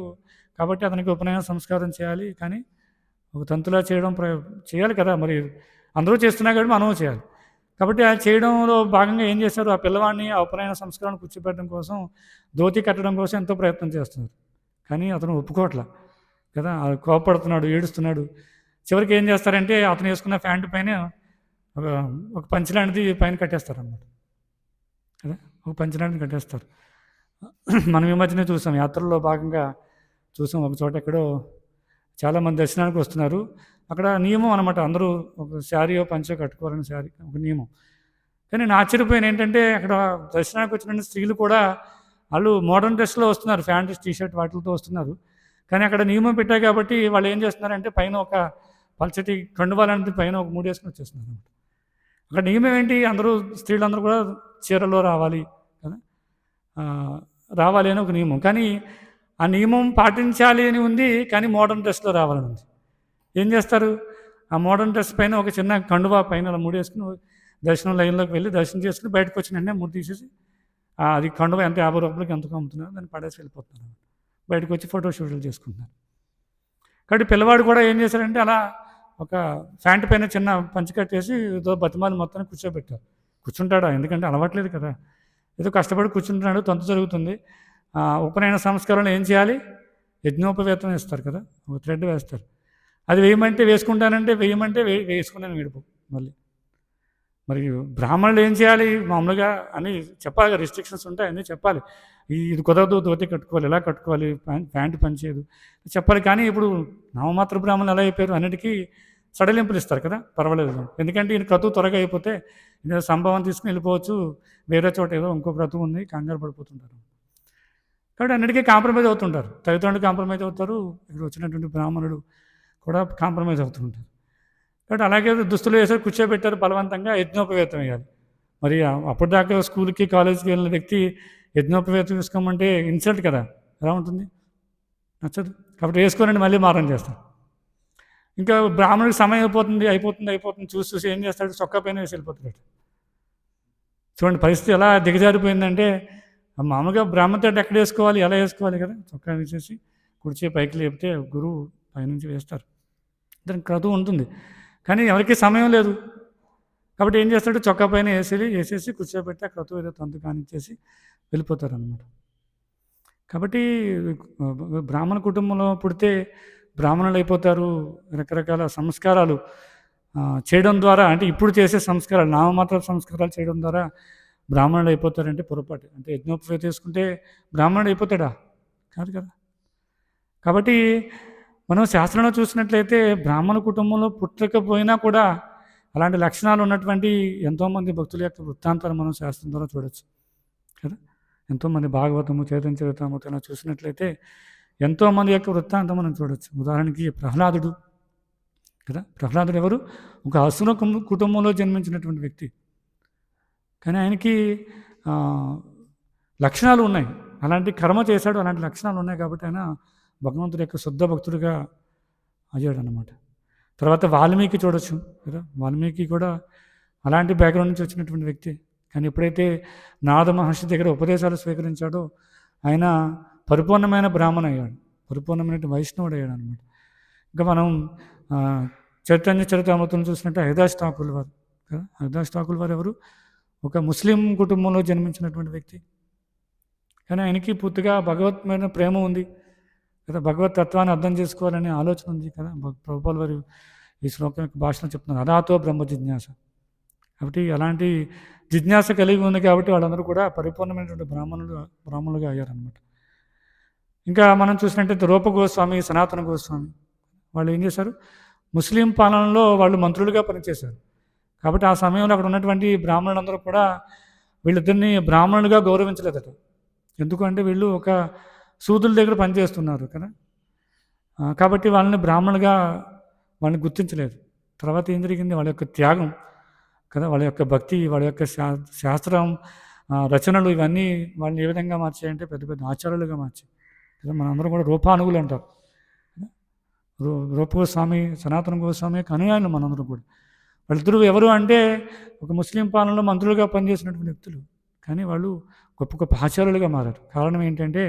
కాబట్టి అతనికి ఉపనయన సంస్కారం చేయాలి, కానీ ఒక తంతులా చేయడం చేయాలి కదా, మరి అందరూ చేస్తున్నా కాబట్టి మనము చేయాలి. కాబట్టి ఆ చేయడంలో భాగంగా ఏం చేశారు, ఆ పిల్లవాడిని ఆ ఉపనయన సంస్కారాన్ని కూర్చోబెట్టడం కోసం, ధోతి కట్టడం కోసం ఎంతో ప్రయత్నం చేస్తున్నారు. కానీ అతను ఒప్పుకోవట్లా కదా, కోపడుతున్నాడు, ఏడుస్తున్నాడు. చివరికి ఏం చేస్తారంటే అతను వేసుకున్న ప్యాంటు పైన ఒక పంచె లాంటిది పైన కట్టేస్తారు అన్నమాట కదా, ఒక పంచె లాంటిది కట్టేస్తారు. మనం ఈ మధ్యనే చూసాం, యాత్రల్లో భాగంగా చూసాం, ఒక చోట ఎక్కడో చాలామంది దర్శనానికి వస్తున్నారు. అక్కడ నియమం అనమాట, అందరూ ఒక శారీయో పంచో కట్టుకోవాలని శారీ ఒక నియమం. కానీ నేను ఆశ్చర్యపోయాను ఏంటంటే, అక్కడ దర్శనానికి వచ్చిన స్త్రీలు కూడా వాళ్ళు మోడర్న్ డ్రెస్లో వస్తున్నారు, ప్యాంట్ టీషర్ట్ వాటితో వస్తున్నారు. కానీ అక్కడ నియమం పెట్టారు కాబట్టి వాళ్ళు ఏం చేస్తున్నారంటే పైన ఒక పల్చటి కండువాలాంటి పైన ఒక మూడేసుకుని వచ్చేస్తున్నారు అనమాట. అక్కడ నియమం ఏంటి, అందరూ స్త్రీలందరూ కూడా చీరలో రావాలి కదా, రావాలి అని ఒక నియమం. కానీ ఆ నియమం పాటించాలి అని ఉంది, కానీ మోడర్న్ డ్రెస్లో రావాలని ఉంది. ఏం చేస్తారు, ఆ మోడర్న్ డ్రెస్ పైన ఒక చిన్న కండువా పైన అలా మూడేసుకుని దర్శనం లైన్లోకి వెళ్ళి దర్శనం చేసుకుని బయటకు వచ్చిన వెంటనే మూడు తీసేసి అది కండువా ఎంత 50 రూపాయలకి ఎంతకు అమ్ముతున్నారు, దాన్ని పడేసి వెళ్ళిపోతున్నారు. బయటకు వచ్చి ఫోటో షూట్లు చేసుకుంటున్నారు. కాబట్టి పిల్లవాడు కూడా ఏం చేశారంటే అలా ఒక ప్యాంట్ పైన చిన్న పంచి కట్టేసి ఏదో బతిమాలి మొత్తాన్ని కూర్చోబెట్టారు. కూర్చుంటాడా, ఎందుకంటే అలవాట్లేదు కదా, ఏదో కష్టపడి కూర్చుంటున్నాడు, తంతు జరుగుతుంది. ఉపనయన సంస్కారంలో ఏం చేయాలి, యజ్ఞోపవేతం వేస్తారు కదా, ఒక థ్రెడ్ వేస్తారు. అది వేయమంటే వేసుకుంటానంటే, వేయమంటే వేసుకున్నాను విడిపో మళ్ళీ. మరి బ్రాహ్మణులు ఏం చేయాలి మామూలుగా అని చెప్పాలి, రిస్ట్రిక్షన్స్ ఉంటాయి, అన్నీ చెప్పాలి. ఇది కుదరదు, ధోతి కట్టుకోవాలి, ఎలా కట్టుకోవాలి, ప్యాంటు పనిచేయదు చెప్పాలి. కానీ ఇప్పుడు నామమాత్ర బ్రాహ్మణులు ఎలా అయిపోయారు, అన్నిటికీ సడలింపులు ఇస్తారు కదా, పర్వాలేదు. ఎందుకంటే ఈయన క్రతువు త్వరగా అయిపోతే ఏదో సంభవం తీసుకుని వెళ్ళిపోవచ్చు, వేరే చోట ఏదో ఇంకో క్రతువు ఉంది, కంగారు పడిపోతుంటారు. కాబట్టి అన్నిటికీ కాంప్రమైజ్ అవుతుంటారు, తల్లిదండ్రులు కాంప్రమైజ్ అవుతారు, ఇక్కడ వచ్చినటువంటి బ్రాహ్మణులు కూడా కాంప్రమైజ్ అవుతుంటారు. కాబట్టి అలాగే దుస్తులు వేసారు, కూర్చోబెట్టారు, బలవంతంగా యజ్ఞోపవేతం వేయాలి. మరి అప్పటిదాకా స్కూల్కి కాలేజీకి వెళ్ళిన వ్యక్తి యజ్ఞోపవేతం వేసుకోమంటే ఇన్సల్ట్ కదా, ఎలా ఉంటుంది, నచ్చదు. కాబట్టి వేసుకోనండి మళ్ళీ మారం చేస్తాడు. ఇంకా బ్రాహ్మణుడికి సమయం అయిపోతుంది చూసి ఏం చేస్తాడు, చొక్కా పైన వేసి వెళ్ళిపోతాడు. చూడండి పరిస్థితి ఎలా దిగజారిపోయిందంటే, మామూలుగా బ్రాహ్మణుడు ఎక్కడ వేసుకోవాలి, ఎలా వేసుకోవాలి కదా, చొక్కా వేసేసి కుడిచే పైకి లేపితే గురువు పైనుంచి వేస్తారు, దానికి క్రతువు ఉంటుంది. కానీ ఎవరికి సమయం లేదు కాబట్టి ఏం చేస్తాడు, చొక్కా పైన వేసేసి కూర్చోబెట్టి ఆ క్రతువు ఏదో తంతు కానిచ్చేసి వెళ్ళిపోతారు అన్నమాట. కాబట్టి బ్రాహ్మణ కుటుంబంలో పుడితే బ్రాహ్మణులు అయిపోతారు. రకరకాల సంస్కారాలు చేయడం ద్వారా, అంటే ఇప్పుడు చేసే సంస్కారాలు, నామమాత్ర సంస్కారాలు చేయడం ద్వారా బ్రాహ్మణులు అయిపోతారంటే పొరపాటు. అంటే యజ్ఞోపవేతం చేసుకుంటే బ్రాహ్మణుడు అయిపోతాడా, కాదు కదా. కాబట్టి మనం శాస్త్రంలో చూసినట్లయితే బ్రాహ్మణ కుటుంబంలో పుట్టకపోయినా కూడా అలాంటి లక్షణాలు ఉన్నటువంటి ఎంతోమంది భక్తుల యొక్క వృత్తాంతాలు మనం శాస్త్రం ద్వారా చూడవచ్చు కదా. ఎంతోమంది భాగవతము, చైతన్య చరితామృతంలో చూసినట్లయితే ఎంతోమంది యొక్క వృత్తాంతం మనం చూడవచ్చు. ఉదాహరణకి ప్రహ్లాదుడు కదా, ప్రహ్లాదుడు ఎవరు, ఒక అసుర కుటుంబంలో జన్మించినటువంటి వ్యక్తి. కానీ ఆయనకి లక్షణాలు ఉన్నాయి, అలాంటి కర్మ చేశాడు, అలాంటి లక్షణాలు ఉన్నాయి కాబట్టి ఆయన భగవంతుడి యొక్క శుద్ధ భక్తుడిగా అయ్యాడు అన్నమాట. తర్వాత వాల్మీకి చూడొచ్చు కదా, వాల్మీకి కూడా అలాంటి బ్యాక్గ్రౌండ్ నుంచి వచ్చినటువంటి వ్యక్తి. కానీ ఎప్పుడైతే నారద మహర్షి దగ్గర ఉపదేశాలు స్వీకరించాడో ఆయన పరిపూర్ణమైన బ్రాహ్మణ అయ్యాడు, పరిపూర్ణమైన వైష్ణవుడు అయ్యాడు అనమాట. ఇంకా మనం చైతన్య చరితామృతం చూసినట్టు హరిదాస్ ఠాకూర్ వారు కదా, హరిదాస్ ఠాకూర్ వారు ఎవరు, ఒక ముస్లిం కుటుంబంలో జన్మించినటువంటి వ్యక్తి. కానీ ఆయనకి పూర్తిగా భగవత్మైన ప్రేమ ఉంది కదా, భగవత్ తత్వాన్ని అర్థం చేసుకోవాలనే ఆలోచన ఉంది కదా. ప్రభుపాల వారు ఈ శ్లోకం యొక్క భాషలో చెప్తున్నారు, అదాతో బ్రహ్మ జిజ్ఞాస. కాబట్టి అలాంటి జిజ్ఞాస కలిగి ఉంది కాబట్టి వాళ్ళందరూ కూడా పరిపూర్ణమైనటువంటి బ్రాహ్మణులుగా అయ్యారనమాట. ఇంకా మనం చూసినట్టయితే రూప గోస్వామి, సనాతన గోస్వామి వాళ్ళు ఏం చేశారు, ముస్లిం పాలనలో వాళ్ళు మంత్రులుగా పనిచేశారు. కాబట్టి ఆ సమయంలో అక్కడ ఉన్నటువంటి బ్రాహ్మణులందరూ కూడా వీళ్ళిద్దరిని బ్రాహ్మణులుగా గౌరవించలేదట. ఎందుకంటే వీళ్ళు ఒక సూదుల దగ్గర పనిచేస్తున్నారు కదా, కాబట్టి వాళ్ళని బ్రాహ్మణులుగా వాళ్ళని గుర్తించలేదు. తర్వాత ఏం జరిగింది, వాళ్ళ యొక్క త్యాగం కదా, వాళ్ళ యొక్క భక్తి, వాళ్ళ యొక్క శాస్త్రం రచనలు ఇవన్నీ వాళ్ళని ఏ విధంగా మార్చాయంటే పెద్ద పెద్ద ఆచార్యులుగా మార్చాయి కదా. మనందరం కూడా రూపానుగులు అంటారు, రూప గోస్వామి, సనాతన గోస్వామి అనుయాయులు మనందరం కూడా. వాళ్ళిద్దరూ ఎవరు అంటే ఒక ముస్లిం పాలనలో మంత్రులుగా పనిచేసినటువంటి వ్యక్తులు, కానీ వాళ్ళు గొప్ప గొప్ప ఆచార్యులుగా మారారు. కారణం ఏంటంటే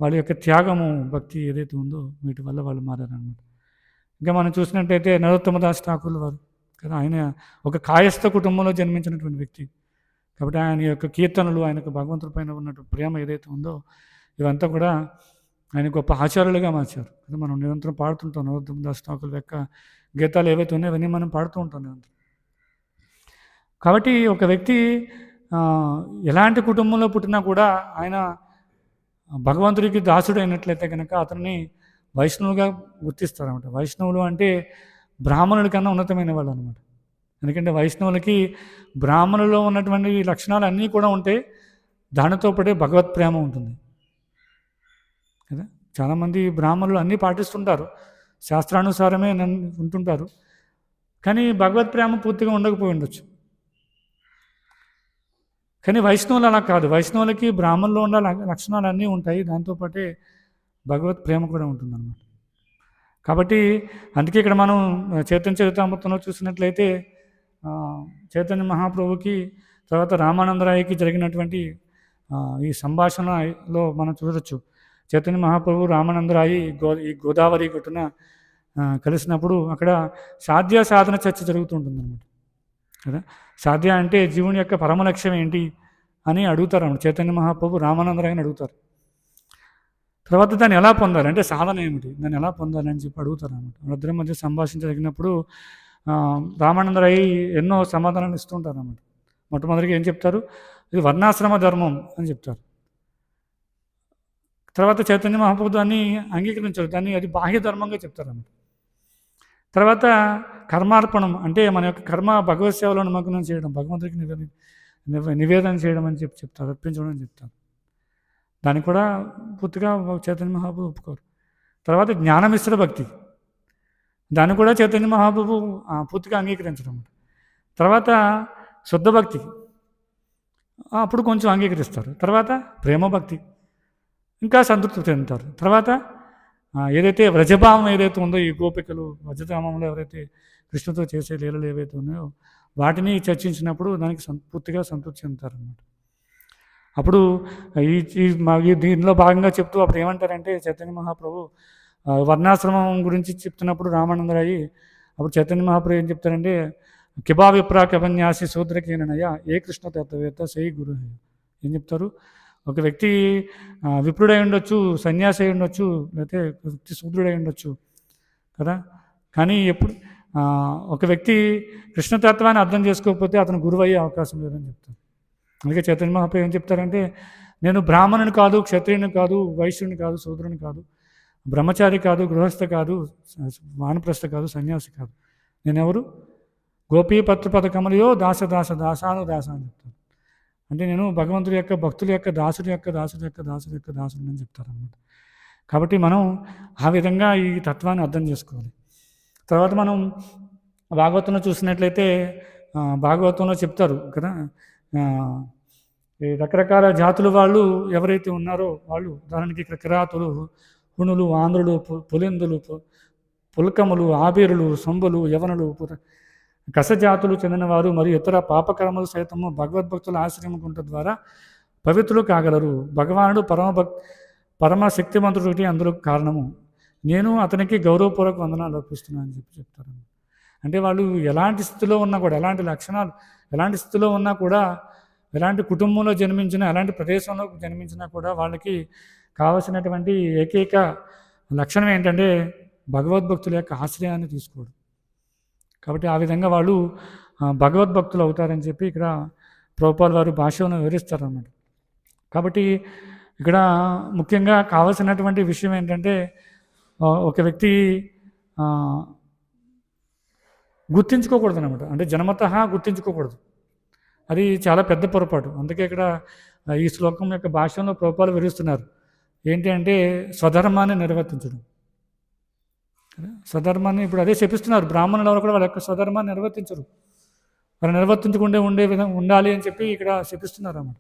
వాళ్ళ యొక్క త్యాగము, భక్తి ఏదైతే ఉందో వీటి వల్ల వాళ్ళు మారారనమాట. ఇంకా మనం చూసినట్టయితే నరోత్తమదాస్ ఠాకూర్ వారు కదా, ఆయన ఒక కాయస్థ కుటుంబంలో జన్మించినటువంటి వ్యక్తి. కాబట్టి ఆయన యొక్క కీర్తనలు, ఆయనకు భగవంతుడి పైన ఉన్నటువంటి ప్రేమ ఏదైతే ఉందో ఇవంతా కూడా ఆయన గొప్ప ఆచార్యులుగా మార్చారు కదా. మనం నిరంతరం పాడుతుంటాం నరోత్తమదాస్ ఠాకూర్ యొక్క గీతాలు ఏవైతే ఉన్నాయో అవన్నీ మనం పాడుతూ ఉంటాం నిరంతరం. కాబట్టి ఒక వ్యక్తి ఎలాంటి కుటుంబంలో పుట్టినా కూడా ఆయన భగవంతుడికి దాసుడు అయినట్లయితే కనుక అతన్ని వైష్ణవుగా గుర్తిస్తారన్నమాట. వైష్ణవులు అంటే బ్రాహ్మణుల కన్నా ఉన్నతమైన వాళ్ళు అనమాట. ఎందుకంటే వైష్ణవులకి బ్రాహ్మణుల్లో ఉన్నటువంటి లక్షణాలు అన్నీ కూడా ఉంటాయి, దానితో పాటే భగవత్ ప్రేమ ఉంటుంది కదా. చాలామంది బ్రాహ్మణులు అన్నీ పాటిస్తుంటారు, శాస్త్రానుసారమే ఉంటుంటారు, కానీ భగవత్ ప్రేమ పూర్తిగా ఉండకపోయి ఉండొచ్చు. కానీ వైష్ణవులు అలా కాదు. వైష్ణవులకి బ్రాహ్మణుల్లో ఉన్న లక్షణాలు అన్నీ ఉంటాయి, దాంతోపాటే భగవత్ ప్రేమ కూడా ఉంటుందన్నమాట. కాబట్టి అందుకే ఇక్కడ మనం చైతన్య చరితామృతంలో చూసినట్లయితే చైతన్య మహాప్రభుకి తర్వాత రామానందరాయకి జరిగినటువంటి ఈ సంభాషణలో మనం చూడవచ్చు. చైతన్య మహాప్రభు రామానందరాయి ఈ గోదావరి గట్టున కలిసినప్పుడు అక్కడ సాధ్య సాధన చర్చ జరుగుతుంటుంది అనమాట కదా. సాధ్య అంటే జీవుని యొక్క పరమ లక్ష్యం ఏంటి అని అడుగుతారు అన్నమాట. చైతన్య మహాప్రభు రామానందరాయని అడుగుతారు. తర్వాత దాన్ని ఎలా పొందాలి అంటే సాధన ఏమిటి, దాన్ని ఎలా పొందాలి అని చెప్పి అడుగుతారు అన్నమాట. వాళ్ళిద్దరి మధ్య సంభాషణ జరిగినప్పుడు రామానందరాయి ఎన్నో సమాధానాలు ఇస్తుంటారు అన్నమాట. మొట్టమొదటిగా ఏం చెప్తారు, ఇది వర్ణాశ్రమ ధర్మం అని చెప్తారు. తర్వాత చైతన్య మహాప్రభు దాన్ని అంగీకరించారు, దాన్ని అది బాహ్య ధర్మంగా చెప్తారు అన్నమాట. తర్వాత కర్మార్పణం అంటే మన యొక్క కర్మ భగవత్ సేవలో నిమగ్నం చేయడం, భగవంతుడికి నివేదన చేయడం అని చెప్తారు, అర్పించడం అని చెప్తారు. దాన్ని కూడా పూర్తిగా చైతన్య మహాప్రభు ఒప్పుకోరు. తర్వాత జ్ఞానమిశ్ర భక్తి, దాన్ని కూడా చైతన్య మహాప్రభు పూర్తిగా అంగీకరించడం. తర్వాత శుద్ధ భక్తి అప్పుడు కొంచెం అంగీకరిస్తారు. తర్వాత ప్రేమ భక్తి ఇంకా సంతృప్తి చెందుతారు. తర్వాత ఏదైతే వ్రజభావం ఏదైతే ఉందో, ఈ గోపికలు వ్రజధామంలో ఎవరైతే కృష్ణుతో చేసే లీలలు ఏవైతే ఉన్నాయో వాటిని చర్చించినప్పుడు దానికి పూర్తిగా సంతృప్తి చెందుతారు అన్నమాట. అప్పుడు ఈ దీనిలో భాగంగా చెప్తూ అప్పుడు ఏమంటారంటే చైతన్య మహాప్రభు వర్ణాశ్రమం గురించి చెప్తున్నప్పుడు రామానందరాయి అప్పుడు చైతన్య మహాప్రభు ఏం చెప్తారంటే, కిబా విప్రా కబన్యాసి శూద్రకేనయ ఏ కృష్ణ తత్వవేత్త సై గురు. ఏం చెప్తారు, ఒక వ్యక్తి విప్రుడై ఉండొచ్చు, సన్యాసి అయి ఉండొచ్చు, లేకపోతే వ్యక్తి శూద్రుడై ఉండొచ్చు కదా, కానీ ఎప్పుడు ఒక వ్యక్తి కృష్ణతత్వాన్ని అర్థం చేసుకోకపోతే అతను గురువు అయ్యే అవకాశం లేదని చెప్తారు. అందుకే చైతన్య మహాప్రభు ఏం చెప్తారంటే, నేను బ్రాహ్మణుని కాదు, క్షత్రియుని కాదు, వైశ్యుని కాదు, శూద్రుని కాదు, బ్రహ్మచారి కాదు, గృహస్థ కాదు, వానప్రస్థ కాదు, సన్యాసి కాదు, నేనెవరు, గోపీపత్ర పథకములయో దాస దాస దాసాను దాస అని చెప్తారు. అంటే నేను భగవంతుడి యొక్క భక్తుల యొక్క దాసుడి యొక్క దాసుడి యొక్క దాసుడి యొక్క దాసుడు అని చెప్తారన్నమాట. కాబట్టి మనం ఆ విధంగా ఈ తత్వాన్ని అర్థం చేసుకోవాలి. తర్వాత మనం భాగవతంలో చూసినట్లయితే భాగవతంలో చెప్తారు కదా, ఈ రకరకాల జాతుల వాళ్ళు ఎవరైతే ఉన్నారో వాళ్ళు, ఉదాహరణకి ఇక్కడ కిరాతులు, హుణులు, ఆంధ్రులు, పులిందులు, పుల్కములు, ఆబీరులు, సొంబులు, యవనులు, కసజాతులు చెందినవారు మరియు ఇతర పాపకర్మలు సైతము భగవద్భక్తుల ఆశ్రయముకుంట ద్వారా పవిత్రులు కాగలరు. భగవానుడు పరమ శక్తివంతుడికి అందులో కారణము. నేను అతనికి గౌరవపూర్వక వందనాలు అర్పిస్తున్నాను అని చెప్తారు. అంటే వాళ్ళు ఎలాంటి స్థితిలో ఉన్నా కూడా, ఎలాంటి లక్షణాలు, ఎలాంటి స్థితిలో ఉన్నా కూడా, ఎలాంటి కుటుంబంలో జన్మించినా, ఎలాంటి ప్రదేశంలో జన్మించినా కూడా వాళ్ళకి కావలసినటువంటి ఏకైక లక్షణం ఏంటంటే భగవద్భక్తుల యొక్క ఆశ్రయాన్ని తీసుకోవడం. కాబట్టి ఆ విధంగా వాళ్ళు భగవద్భక్తులు అవుతారని చెప్పి ఇక్కడ ప్రభుపాల్ వారు భాషను వివరిస్తారన్నమాట. కాబట్టి ఇక్కడ ముఖ్యంగా కావాల్సినటువంటి విషయం ఏంటంటే ఒక వ్యక్తి గుర్తించుకోకూడదు అనమాట. అంటే జన్మతః గుర్తించుకోకూడదు, అది చాలా పెద్ద పొరపాటు. అందుకే ఇక్కడ ఈ శ్లోకం యొక్క భాషలో ప్రభుపాలు వివరిస్తున్నారు. ఏంటి అంటే స్వధర్మాన్ని నిర్వర్తించడం. స్వధర్మాన్ని ఇప్పుడు అదే చెప్పిస్తున్నారు. బ్రాహ్మణులు ఎవరు కూడా వాళ్ళ యొక్క స్వధర్మాన్ని నిర్వర్తించరు, వాళ్ళు నిర్వర్తించకుండా ఉండే విధంగా ఉండాలి అని చెప్పి ఇక్కడ చెప్పిస్తున్నారు అన్నమాట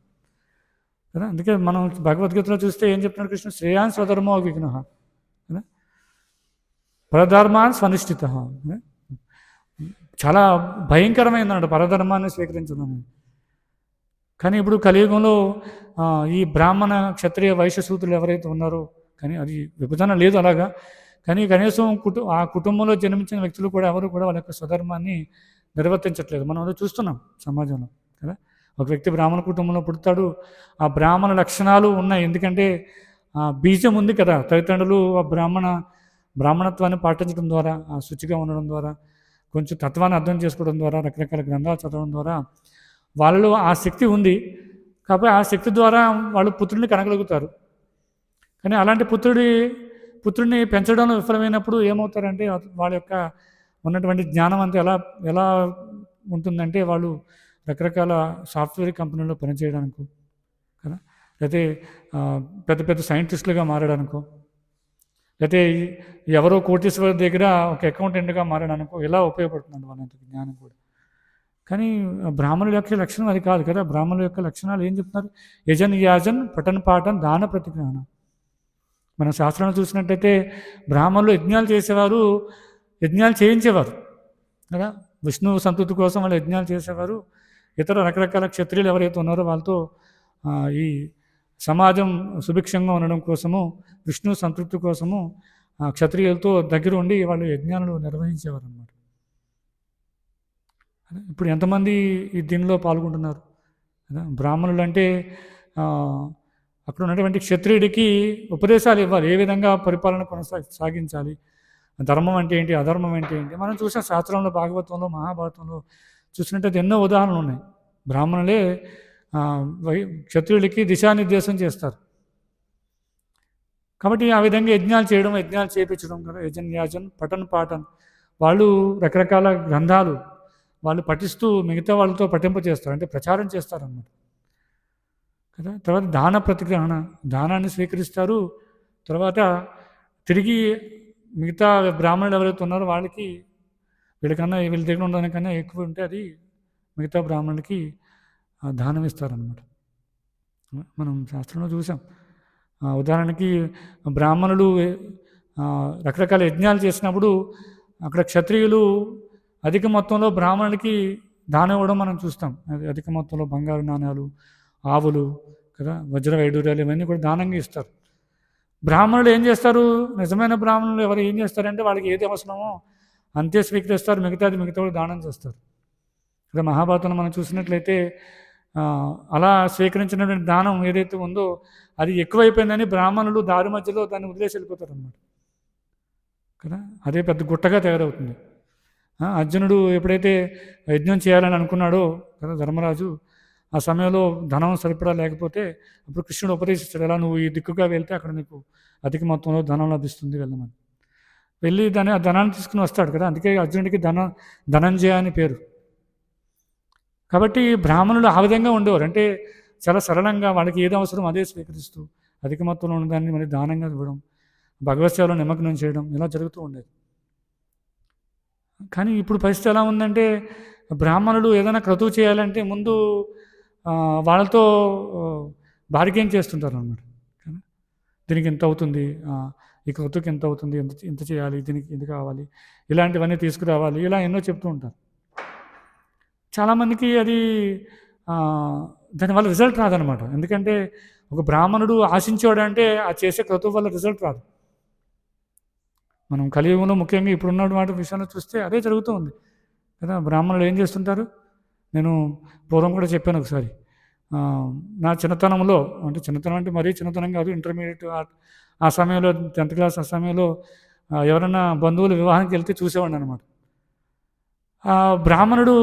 కదా. అందుకే మనం భగవద్గీతలో చూస్తే ఏం చెప్తున్నాడు కృష్ణ, శ్రేయాన్ స్వధర్మో విఘ్నః కదా. పరధర్మాన్ స్వనిష్ఠిత. చాలా భయంకరమైందన్నమాట పరధర్మాన్ని స్వీకరించడం అనేది. కానీ ఇప్పుడు కలియుగంలో ఈ బ్రాహ్మణ క్షత్రియ వైశ్య శూద్రులు ఎవరైతే ఉన్నారో, కానీ అది విభజన లేదు అలాగా, కానీ కనీసం ఆ కుటుంబంలో జన్మించిన వ్యక్తులు కూడా ఎవరు కూడా వాళ్ళ యొక్క స్వధర్మాన్ని నిర్వర్తించట్లేదు. మనం అది చూస్తున్నాం సమాజంలో కదా. ఒక వ్యక్తి బ్రాహ్మణ కుటుంబంలో పుడతాడు, ఆ బ్రాహ్మణ లక్షణాలు ఉన్నాయి. ఎందుకంటే ఆ బీజం ఉంది కదా, తల్లిదండ్రులు ఆ బ్రాహ్మణత్వాన్ని పాటించడం ద్వారా, ఆ శుచిగా ఉండడం ద్వారా, కొంచెం తత్వాన్ని అర్థం చేసుకోవడం ద్వారా, రకరకాల గ్రంథాలు చదవడం ద్వారా వాళ్ళలో ఆ శక్తి ఉంది. కాబట్టి ఆ శక్తి ద్వారా వాళ్ళు పుత్రుడిని కనగలుగుతారు. కానీ అలాంటి పుత్రుడిని పెంచడంలో విఫలమైనప్పుడు ఏమవుతారంటే వాళ్ళ యొక్క ఉన్నటువంటి జ్ఞానం అంతా ఎలా ఉంటుందంటే, వాళ్ళు రకరకాల సాఫ్ట్వేర్ కంపెనీలో పనిచేయడానికో కదా, లేకపోతే పెద్ద పెద్ద సైంటిస్టులుగా మారడానికో, లేకపోతే ఎవరో కోటీశ్వర దగ్గర ఒక అకౌంటెంట్గా మారడానికో ఇలా ఉపయోగపడుతుంది వాళ్ళ జ్ఞానం కూడా. కానీ బ్రాహ్మణుల యొక్క లక్షణం అది కాదు కదా. బ్రాహ్మణుల యొక్క లక్షణాలు ఏం చెప్తున్నారు? యజన్ యాజన్ పఠన్ పాఠన్ దాన ప్రతిగ్రహణ. మన శాస్త్రాన్ని చూసినట్టయితే బ్రాహ్మణులు యజ్ఞాలు చేసేవారు, యజ్ఞాలు చేయించేవారు కదా. విష్ణువు సంతృప్తి కోసం వాళ్ళు యజ్ఞాలు చేసేవారు. ఇతర రకరకాల క్షత్రియులు ఎవరైతే ఉన్నారో వాళ్ళతో ఈ సమాజం సుభిక్షంగా ఉండడం కోసము, విష్ణు సంతృప్తి కోసము క్షత్రియులతో దగ్గర ఉండి వాళ్ళు యజ్ఞాలను నిర్వహించేవారు అన్నమాట. ఇప్పుడు ఎంతమంది ఈ దీనిలో పాల్గొంటున్నారు కదా. బ్రాహ్మణులు అంటే అక్కడ ఉన్నటువంటి క్షత్రియుడికి ఉపదేశాలు ఇవ్వాలి, ఏ విధంగా పరిపాలన సాగించాలి, ధర్మం అంటే ఏంటి, అధర్మం అంటే ఏంటి. మనం చూసిన శాస్త్రంలో, భాగవతంలో, మహాభారతంలో చూసినట్టయితే ఎన్నో ఉదాహరణలు ఉన్నాయి. బ్రాహ్మణులే క్షత్రియులకి దిశానిర్దేశం చేస్తారు. కాబట్టి ఆ విధంగా యజ్ఞాలు చేయించడం కదా. యజన్ యాజన్ పఠన్ పాఠన్, వాళ్ళు రకరకాల గ్రంథాలు వాళ్ళు పఠిస్తూ మిగతా వాళ్ళతో పఠింపచేస్తారు, అంటే ప్రచారం చేస్తారన్నమాట కదా. తర్వాత దాన ప్రతిగ్రహణ, దానాన్ని స్వీకరిస్తారు. తర్వాత తిరిగి మిగతా బ్రాహ్మణులు ఎవరైతే ఉన్నారో వాళ్ళకి, వీళ్ళ దగ్గర ఉండడానికన్నా ఎక్కువ ఉంటే అది మిగతా బ్రాహ్మణులకి దానం ఇస్తారనమాట. మనం శాస్త్రంలో చూసాం. ఉదాహరణకి బ్రాహ్మణులు రకరకాల యజ్ఞాలు చేసినప్పుడు అక్కడ క్షత్రియులు అధిక మొత్తంలో బ్రాహ్మణులకి దానం ఇవ్వడం మనం చూస్తాం. అధిక మొత్తంలో బంగారు నాణ్యాలు, ఆవులు కదా, వజ్ర వైడూర్యాలు ఇవన్నీ కూడా దానంగా ఇస్తారు. బ్రాహ్మణులు ఏం చేస్తారు? నిజమైన బ్రాహ్మణులు ఎవరు ఏం చేస్తారంటే వాళ్ళకి ఏది అవసరమో అంతే స్వీకరిస్తారు, మిగతా కూడా దానం చేస్తారు. అదే మహాభారతంలో మనం చూసినట్లయితే అలా స్వీకరించినటువంటి దానం ఏదైతే ఉందో అది ఎక్కువైపోయిందని బ్రాహ్మణులు దారి మధ్యలో దాన్ని వదిలేసి వెళ్ళిపోతారు అన్నమాట కదా. అదే పెద్ద గుట్టగా తయారవుతుంది. అర్జునుడు ఎప్పుడైతే యజ్ఞం చేయాలని అనుకున్నాడో కదా ధర్మరాజు, ఆ సమయంలో ధనం సరిపడా లేకపోతే అప్పుడు కృష్ణుడు ఉపదేశిస్తాడు, ఎలా నువ్వు ఈ దిక్కుగా వెళ్తే అక్కడ నీకు అధిక మొత్తంలో ధనం లభిస్తుంది, వెళ్ళమని. వెళ్ళి ఆ ధనాన్ని తీసుకుని వస్తాడు కదా. అందుకే అర్జునుడికి ధనంజయ అని పేరు. కాబట్టి బ్రాహ్మణులు ఆ విధంగా ఉండేవారు, అంటే చాలా సరళంగా వాళ్ళకి ఏది అవసరం అదే స్వీకరిస్తూ అధిక మొత్తంలో ఉన్నదాన్ని మరి దానంగా ఇవ్వడం, భగవత్ సేవలో నిమగ్నం చేయడం ఇలా జరుగుతూ ఉండేది. కానీ ఇప్పుడు పరిస్థితి ఎలా ఉందంటే, బ్రాహ్మణులు ఏదైనా క్రతువు చేయాలంటే ముందు వాళ్ళతో బార్గెయిన్ చేస్తుంటారు అన్నమాట. దీనికి ఎంత అవుతుంది, ఈ క్రతువుకి ఎంత అవుతుంది, ఎంత చేయాలి, దీనికి ఎంత కావాలి, ఇలాంటివన్నీ తీసుకురావాలి, ఇలా ఎన్నో చెప్తూ ఉంటారు. చాలామందికి అది దానివల్ల రిజల్ట్ రాదనమాట. ఎందుకంటే ఒక బ్రాహ్మణుడు ఆశించేవాడు అంటే ఆ చేసే క్రతువు వల్ల రిజల్ట్ రాదు. మనం కలియుగంలో ముఖ్యంగా ఇప్పుడున్న వాటి విషయంలో చూస్తే అదే జరుగుతూ ఉంది కదా. బ్రాహ్మణులు ఏం చేస్తుంటారు, నేను పూర్వం కూడా చెప్పాను ఒకసారి, నా చిన్నతనంలో, అంటే చిన్నతనం అంటే మరీ చిన్నతనం కాదు, ఇంటర్మీడియట్ ఆ సమయంలో 10th క్లాస్ ఆ సమయంలో ఎవరైనా బంధువులు వివాహానికి వెళ్తే చూసేవాడిని అనమాట. బ్రాహ్మణుడు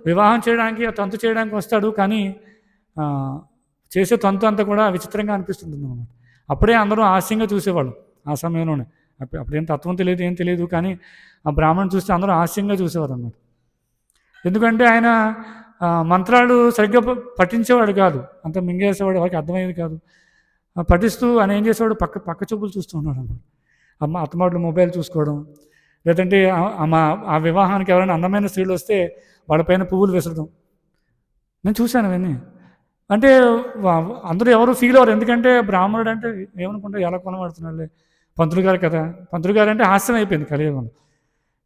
వివాహం చేయడానికి, తంతు చేయడానికి వస్తాడు, కానీ చేసే తంతు అంతా కూడా విచిత్రంగా అనిపిస్తుంది అనమాట. అప్పుడే అందరూ హాస్యంగా చూసేవాళ్ళు ఆ సమయంలోనే. అప్పుడేం తత్వం తెలియదు, ఏం తెలియదు, కానీ ఆ బ్రాహ్మణుడు చూస్తే అందరూ హాస్యంగా చూసేవారు అన్నమాట. ఎందుకంటే ఆయన మంత్రాలు సరిగ్గా పఠించేవాడు కాదు, అంత మింగేసేవాడు, వారికి అర్థమయ్యేది కాదు. పఠిస్తూ ఆయన ఏం చేసేవాడు, పక్క చూపులు చూస్తూ ఉన్నాడు అన్నమాట. అత్తమాటలు మొబైల్ చూసుకోవడం, లేదంటే ఆ వివాహానికి ఎవరైనా అందమైన స్త్రీలు వస్తే వాళ్ళపైన పువ్వులు విసరడం, నేను చూశాను అవన్నీ. అంటే అందరూ ఎవరు ఫీల్ అవ్వరు, ఎందుకంటే బ్రాహ్మణుడు అంటే ఏమనుకుంటే ఎలా కొనబడుతున్నాడులే, పంతులు గారు కదా, పంతులు గారు అంటే హాస్యం అయిపోయింది కలియుగంలో.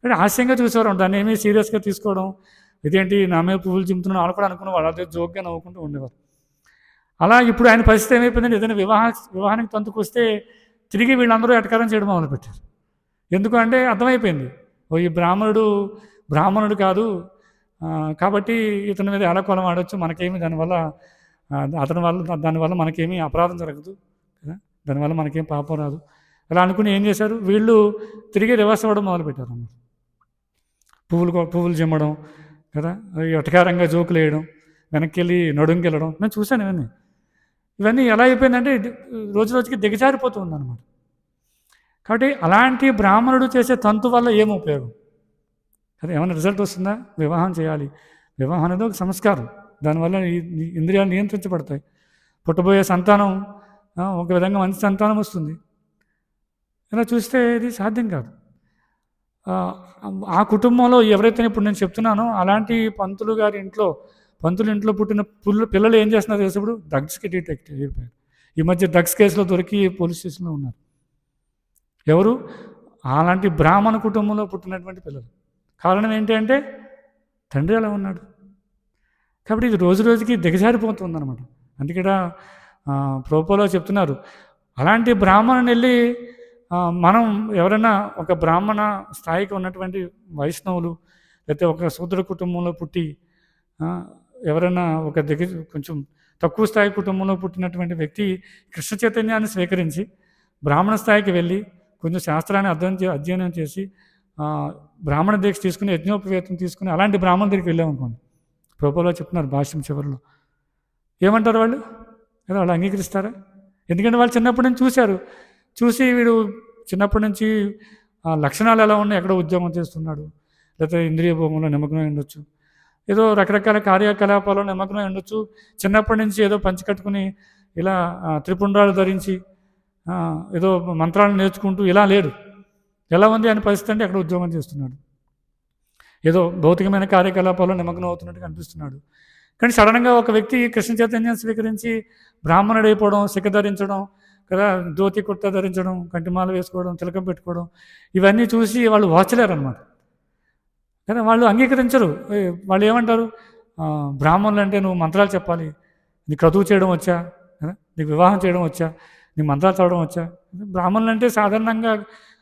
అంటే హాస్యంగా చూసేవారు, దాన్ని ఏమీ సీరియస్గా తీసుకోవడం, ఇదేంటి నా మీద పువ్వులు చింపుతున్నాను వాళ్ళు కూడా అనుకునేవాళ్ళు, అదే జోక్గా నవ్వుకుంటూ ఉండేవారు. అలా ఇప్పుడు ఆయన పరిస్థితి ఏమైపోయిందంటే ఏదైనా వివాహానికి తంతుకు వస్తే తిరిగి వీళ్ళందరూ ఎటకారం చేయడం మొదలుపెట్టారు. ఎందుకు అంటే అర్థమైపోయింది, ఓ ఈ బ్రాహ్మణుడు కాదు, కాబట్టి ఇతని మీద ఎలా కొలం ఆడవచ్చు, మనకేమి దానివల్ల దానివల్ల మనకేమీ అపరాధం జరగదు కదా, దానివల్ల మనకేం పాపం రాదు అలా అనుకుని ఏం చేశారు, వీళ్ళు తిరిగి రివర్స్ అవ్వడం మొదలుపెట్టారు అన్నమాట. పువ్వులు చిమ్మడం కదా, ఎటకారంగా జోకులు వేయడం, వెనక్కి వెళ్ళి నడుంకెళ్ళడం, నేను చూశాను ఇవన్నీ ఎలా అయిపోయిందంటే రోజు రోజుకి దిగజారిపోతూ ఉందన్నమాట. కాబట్టి అలాంటి బ్రాహ్మణుడు చేసే తంతు వల్ల ఏం ఉపయోగం, అది ఏమైనా రిజల్ట్ వస్తుందా? వివాహం చేయాలి, వివాహం అనేది ఒక సంస్కారం, దానివల్ల ఇంద్రియాలు నియంత్రించబడతాయి, పుట్టబోయే సంతానం ఒక విధంగా మంచి సంతానం వస్తుంది. ఇలా చూస్తే ఇది సాధ్యం కాదు. ఆ కుటుంబంలో ఎవరైతే ఇప్పుడు నేను చెప్తున్నానో అలాంటి పంతులు ఇంట్లో పుట్టిన పిల్లలు ఏం చేస్తున్నారు తెలిసి ఇప్పుడు డ్రగ్స్కి డిటెక్ట్ అయిపోయారు. ఈ మధ్య డ్రగ్స్ కేసులో దొరికి పోలీస్ స్టేషన్లో ఉన్నారు. ఎవరు? అలాంటి బ్రాహ్మణ కుటుంబంలో పుట్టినటువంటి పిల్లలు. కారణం ఏంటి అంటే తండ్రి అలా ఉన్నాడు. కాబట్టి ఇది రోజు రోజుకి దిగజారిపోతుందన్నమాట. అందుకే ప్రభుపాలో చెప్తున్నారు, అలాంటి బ్రాహ్మణుని వెళ్ళి మనం ఎవరైనా ఒక బ్రాహ్మణ స్థాయికి ఉన్నటువంటి వైష్ణవులు లేకపోతే ఒక శూద్ర కుటుంబంలో పుట్టి ఎవరైనా ఒక కొంచెం తక్కువ స్థాయి కుటుంబంలో పుట్టినటువంటి వ్యక్తి కృష్ణ చైతన్యాన్ని స్వీకరించి బ్రాహ్మణ స్థాయికి వెళ్ళి కొంచెం శాస్త్రాన్ని అధ్యయనం చేసి బ్రాహ్మణ దీక్ష తీసుకుని యజ్ఞోపవేతం తీసుకుని అలాంటి బ్రాహ్మణ దగ్గరికి వెళ్ళామనుకోండి, ప్రభుపాలో చెప్తున్నారు భాష్యం చివరిలో, ఏమంటారు వాళ్ళు? ఏదో వాళ్ళు అంగీకరిస్తారా? ఎందుకంటే వాళ్ళు చిన్నప్పటి నుంచి చూసి వీడు చిన్నప్పటి నుంచి లక్షణాలు ఎలా ఉన్నాయి, ఎక్కడో ఉద్యోగం చేస్తున్నాడు, లేకపోతే ఇంద్రియ భోగంలో నిమగ్నమై ఉండొచ్చు, ఏదో రకరకాల కార్యకలాపాల్లో నిమగ్నమై ఉండొచ్చు, చిన్నప్పటి నుంచి ఏదో పంచి కట్టుకుని ఇలా త్రిపుండ్రాలు ధరించి ఏదో మంత్రాలను నేర్చుకుంటూ ఇలా లేడు. ఎలా ఉంది అని పరిస్థితి అంటే అక్కడ ఉద్యోగం చేస్తున్నాడు, ఏదో భౌతికమైన కార్యకలాపాల్లో నిమగ్నం అవుతున్నట్టు కనిపిస్తున్నాడు. కానీ సడన్గా ఒక వ్యక్తి కృష్ణ చైతన్యాన్ని స్వీకరించి బ్రాహ్మణుడు అయిపోవడం, శిఖ ధరించడం కదా, ధోతి కుర్తా ధరించడం, కంటిమాల వేసుకోవడం, తిలకం పెట్టుకోవడం, ఇవన్నీ చూసి వాళ్ళు వాచలేరు అనమాట. కానీ వాళ్ళు అంగీకరించరు. వాళ్ళు ఏమంటారు, బ్రాహ్మణులు అంటే నువ్వు మంత్రాలు చెప్పాలి, నీకు క్రతువు చేయడం వచ్చా, నీకు వివాహం చేయడం వచ్చా, నీకు మంత్రాలు చదవడం వచ్చా. బ్రాహ్మణులు అంటే సాధారణంగా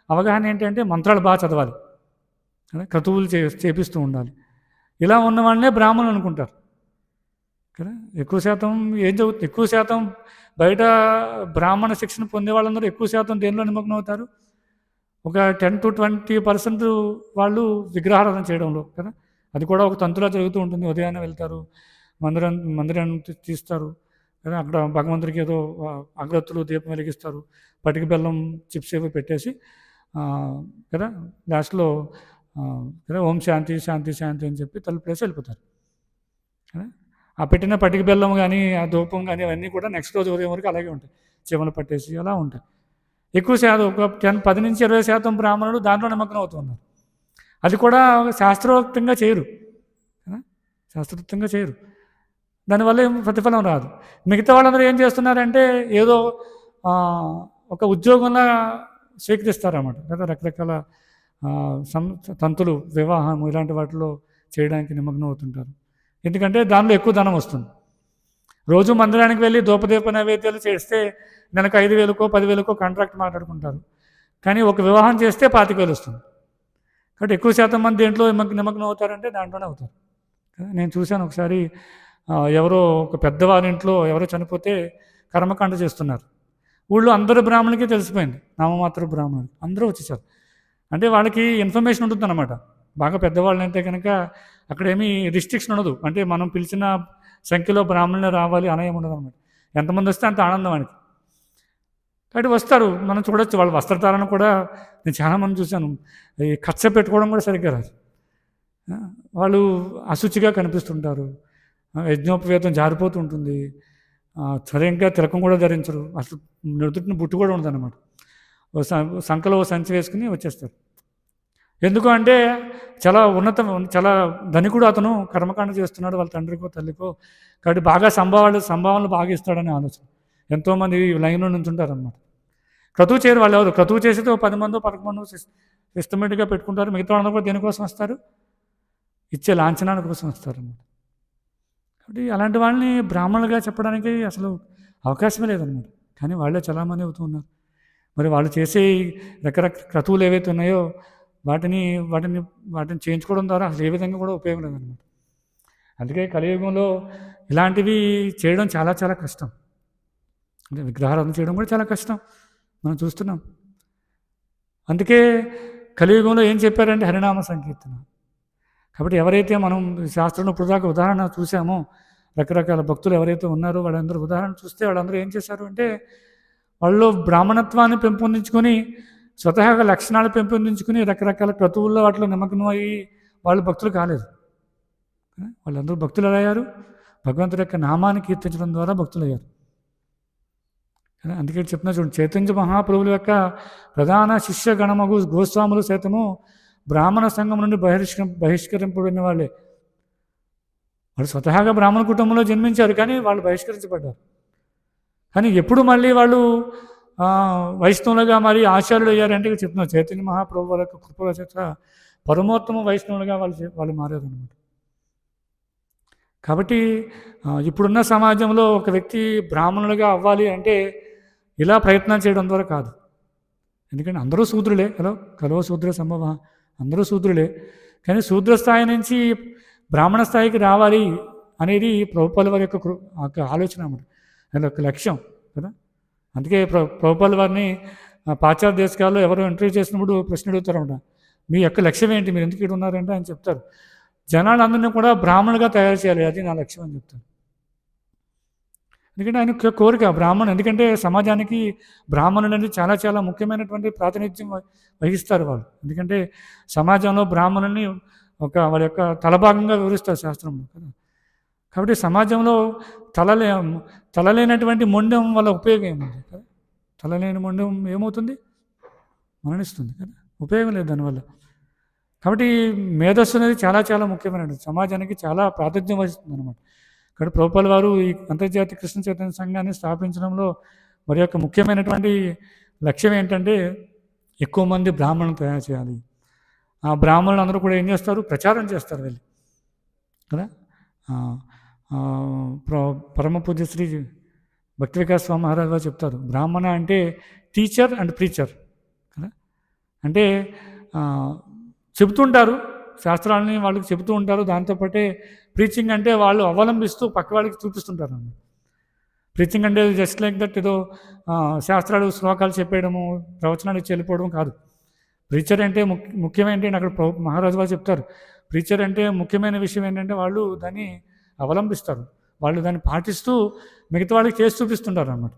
అవగాహన ఏంటంటే మంత్రాలు బాగా చదవాలి, క్రతువులు చేపిస్తూ ఉండాలి. ఇలా ఉన్న వాళ్ళనే బ్రాహ్మణులు అనుకుంటారు కదా. ఎక్కువ శాతం బయట బ్రాహ్మణ శిక్షణ పొందే వాళ్ళందరూ ఎక్కువ శాతం దేనిలో నిమగ్నం అవుతారు? ఒక 10 to 20% వాళ్ళు విగ్రహారాధన చేయడంలో కదా. అది కూడా ఒక తంతులా జరుగుతూ ఉంటుంది. ఉదయాన్నే వెళ్తారు, మందిరాన్ని తీస్తారు కదా, అక్కడ భగవంతుడికి ఏదో అగరత్తులు దీపం వెలిగిస్తారు, పటిక బెల్లం చిప్స్ ఏవో పెట్టేసి కదా, లాస్ట్లో కదా ఓం శాంతి శాంతి శాంతి అని చెప్పి తలుపులేసి వెళ్ళిపోతారు కదా. ఆ పెట్టిన పటిక బెల్లం కానీ ఆ ధూపం కానీ అవన్నీ కూడా నెక్స్ట్ రోజు ఉదయం వరకు అలాగే ఉంటాయి, చెమలు పట్టేసి అలా ఉంటాయి. ఎక్కువ శాతం ఒక 10 నుంచి 20% బ్రాహ్మణులు దాంట్లో నిమగ్నం అవుతున్నారు. అది కూడా శాస్త్రోక్తంగా చేయరు. దానివల్ల ఏం ప్రతిఫలం రాదు. మిగతా వాళ్ళందరూ ఏం చేస్తున్నారంటే ఏదో ఒక ఉద్యోగంలా స్వీకరిస్తారన్నమాట కదా. రకరకాల తంతులు, వివాహం ఇలాంటి వాటిలో చేయడానికి నిమగ్నం అవుతుంటారు. ఎందుకంటే దానిలో ఎక్కువ ధనం వస్తుంది. రోజు మందిరానికి వెళ్ళి ధూపదీప నైవేద్యాలు చేస్తే నెలకు 5,000కో 10,000కో కాంట్రాక్ట్ మాట్లాడుకుంటారు. కానీ ఒక వివాహం చేస్తే 25,000 వస్తుంది. కాబట్టి ఎక్కువ శాతం మంది దేంట్లో నిమగ్నం అవుతారంటే దాంట్లోనే అవుతారు. నేను చూశాను ఒకసారి, ఎవరో ఒక పెద్దవారి ఇంట్లో ఎవరో చనిపోతే కర్మకాండ చేస్తున్నారు. ఊళ్ళో అందరు బ్రాహ్మణులకి తెలిసిపోయింది, నామమాత్ర బ్రాహ్మణులు అందరూ వచ్చేసారు. అంటే వాళ్ళకి ఇన్ఫర్మేషన్ ఉంటుందన్నమాట. బాగా పెద్దవాళ్ళు అంటే కనుక అక్కడేమీ రిస్ట్రిక్షన్ ఉండదు. అంటే మనం పిలిచిన సంఖ్యలో బ్రాహ్మణులు రావాలి అనేం ఉండదు అనమాట. ఎంతమంది వస్తే అంత ఆనందం వానికి. కాబట్టి వస్తారు, మనం చూడొచ్చు. వాళ్ళ వస్త్రధారణ కూడా నేను చాలామంది చూశాను, ఈ కచ్చ పెట్టుకోవడం కూడా సరిగ్గా రాదు. వాళ్ళు అశుచిగా కనిపిస్తుంటారు, యజ్ఞోపవేతం జారిపోతూ ఉంటుంది, సరిగ్గా తిలకం కూడా ధరించరు, అసలు నుదుటిన బుట్టు కూడా ఉండదన్నమాట. సంకలో సంచి వేసుకుని వచ్చేస్తారు. ఎందుకు అంటే చాలా చాలా ధనికుడు అతను, కర్మకాండ చేస్తున్నాడు వాళ్ళ తండ్రికో తల్లికో, కాబట్టి బాగా సంభావనలు బాగా ఇస్తాడనే ఆలోచన. ఎంతోమంది లైన్లో నుంచుంటారన్నమాట. క్రతువు చేయరు వాళ్ళు ఎవరు. క్రతువు చేసేది ఒక 10 మందో 11 మందో సిస్టమేటిక్గా పెట్టుకుంటారు. మిగతా వాళ్ళందరూ కూడా దేనికోసం వస్తారు? ఇచ్చే లాంఛనాల కోసం వస్తారు అన్నమాట. కాబట్టి అలాంటి వాళ్ళని బ్రాహ్మణులుగా చెప్పడానికి అసలు అవకాశమే లేదన్నమాట. కానీ వాళ్ళే చలామణి అవుతూ ఉన్నారు. మరి వాళ్ళు చేసే రకరకాల క్రతువులు ఏవైతే ఉన్నాయో వాటిని వాటిని వాటిని చేయించుకోవడం ద్వారా అసలు ఏ విధంగా కూడా ఉపయోగం లేదన్నమాట. అందుకే కలియుగంలో ఇలాంటివి చేయడం చాలా చాలా కష్టం. అంటే విగ్రహారాధన చేయడం కూడా చాలా కష్టం, మనం చూస్తున్నాం. అందుకే కలియుగంలో ఏం చెప్పారంటే హరినామ సంకీర్తన. కాబట్టి ఎవరైతే మనం శాస్త్రంలో ఇప్పుడు దాకా ఉదాహరణ చూసామో, రకరకాల భక్తులు ఎవరైతే ఉన్నారో వాళ్ళందరూ ఉదాహరణ చూస్తే వాళ్ళందరూ ఏం చేశారు అంటే వాళ్ళు బ్రాహ్మణత్వాన్ని పెంపొందించుకొని స్వతహాగా లక్షణాలు పెంపొందించుకుని రకరకాల క్రతువుల్లో వాటిలో నిమగ్నం అయ్యి వాళ్ళు భక్తులు కాలేదు. వాళ్ళందరూ భక్తులు అయ్యారు, భగవంతుడి యొక్క నామాన్ని కీర్తించడం ద్వారా భక్తులయ్యారు. అందుకే చెప్తున్నా చూడండి, చైతన్య మహాప్రభువుల యొక్క ప్రధాన శిష్య గణమగు గోస్వాములు సైతము బ్రాహ్మణ సంఘం నుండి బహిష్కరింపబడిన వాళ్ళే. వాళ్ళు స్వతహాగా బ్రాహ్మణ కుటుంబంలో జన్మించారు, కానీ వాళ్ళు బహిష్కరించబడ్డారు. కానీ ఎప్పుడు మళ్ళీ వాళ్ళు వైష్ణవులుగా మరి ఆచార్యులు అయ్యారంటే చెప్తున్నారు, చైతన్య మహాప్రభు వాళ్ళ యొక్క కృపల చేత పరమోత్తమ వైష్ణవులుగా వాళ్ళు మారారు అన్నమాట. కాబట్టి ఇప్పుడున్న సమాజంలో ఒక వ్యక్తి బ్రాహ్మణులుగా అవ్వాలి అంటే ఇలా ప్రయత్నం చేయడం ద్వారా కాదు. ఎందుకంటే అందరూ శూద్రులే, కలో శూద్ర సంభవ, అందరూ శూద్రులే. కానీ శూద్ర స్థాయి నుంచి బ్రాహ్మణ స్థాయికి రావాలి అనేది ప్రభుపాల వారి యొక్క ఆలోచన అన్నమాట, అది ఒక లక్ష్యం కదా. అందుకే ప్రభుపాల వారిని పాశ్చాత్య దేశాల్లో ఎవరు ఇంటర్వ్యూ చేసినప్పుడు ప్రశ్న అడుగుతారన్నమాట, మీ యొక్క లక్ష్యం ఏంటి, మీరు ఎందుకు ఇక్కడ ఉన్నారంటే ఆయన చెప్తారు, జనాలందరినీ కూడా బ్రాహ్మణులుగా తయారు చేయాలి, అది నా లక్ష్యం అని చెప్తారు. ఎందుకంటే ఆయన కోరిక బ్రాహ్మణుడు, ఎందుకంటే సమాజానికి బ్రాహ్మణులు అనేది చాలా చాలా ముఖ్యమైనటువంటి ప్రాతినిధ్యం వహిస్తారు వాళ్ళు. ఎందుకంటే సమాజంలో బ్రాహ్మణుల్ని వాళ్ళ యొక్క తలభాగంగా వివరిస్తారు శాస్త్రంలో కదా. కాబట్టి సమాజంలో తలలేనటువంటి మొండెం వల్ల ఉపయోగం ఏముంది కదా. తలలేని మొండెం ఏమవుతుంది, మరణిస్తుంది కదా, ఉపయోగం లేదు దానివల్ల. కాబట్టి మేధస్సు అనేది చాలా చాలా ముఖ్యమైనది, సమాజానికి చాలా ప్రాతినిధ్యం వహిస్తుంది అనమాట. కాబట్టి ప్రభుపాల వారు ఈ అంతర్జాతీయ కృష్ణ చైతన్య సంఘాన్ని స్థాపించడంలో వారి యొక్క ముఖ్యమైనటువంటి లక్ష్యం ఏంటంటే ఎక్కువ మంది బ్రాహ్మణులను తయారు చేయాలి. ఆ బ్రాహ్మణులు అందరూ కూడా ఏం చేస్తారు, ప్రచారం చేస్తారు వెళ్ళి కదా. పరమ పూజ్య శ్రీ భక్తి వికాస్ స్వామి మహారాజ్ గారు చెప్తారు, బ్రాహ్మణ అంటే టీచర్ అండ్ ప్రీచర్ కదా. అంటే చెబుతుంటారు శాస్త్రాలని, వాళ్ళకి చెబుతూ ఉంటారు, దాంతోపాటే ప్రీచింగ్ అంటే వాళ్ళు అవలంబిస్తూ పక్క వాళ్ళకి చూపిస్తుంటారు అన్నమాట. ప్రీచింగ్ అంటే జస్ట్ లైక్ దట్ ఏదో శాస్త్రాలు శ్లోకాలు చెప్పేయడము, ప్రవచనాలు ఇచ్చి వెళ్ళిపోవడం కాదు. ప్రీచర్ అంటే ముఖ్యమేంటి అక్కడ మహారాజు వారు చెప్తారు, ప్రీచర్ అంటే ముఖ్యమైన విషయం ఏంటంటే వాళ్ళు దాన్ని అవలంబిస్తారు, వాళ్ళు దాన్ని పాటిస్తూ మిగతా వాళ్ళకి చేసి చూపిస్తుంటారు అన్నమాట.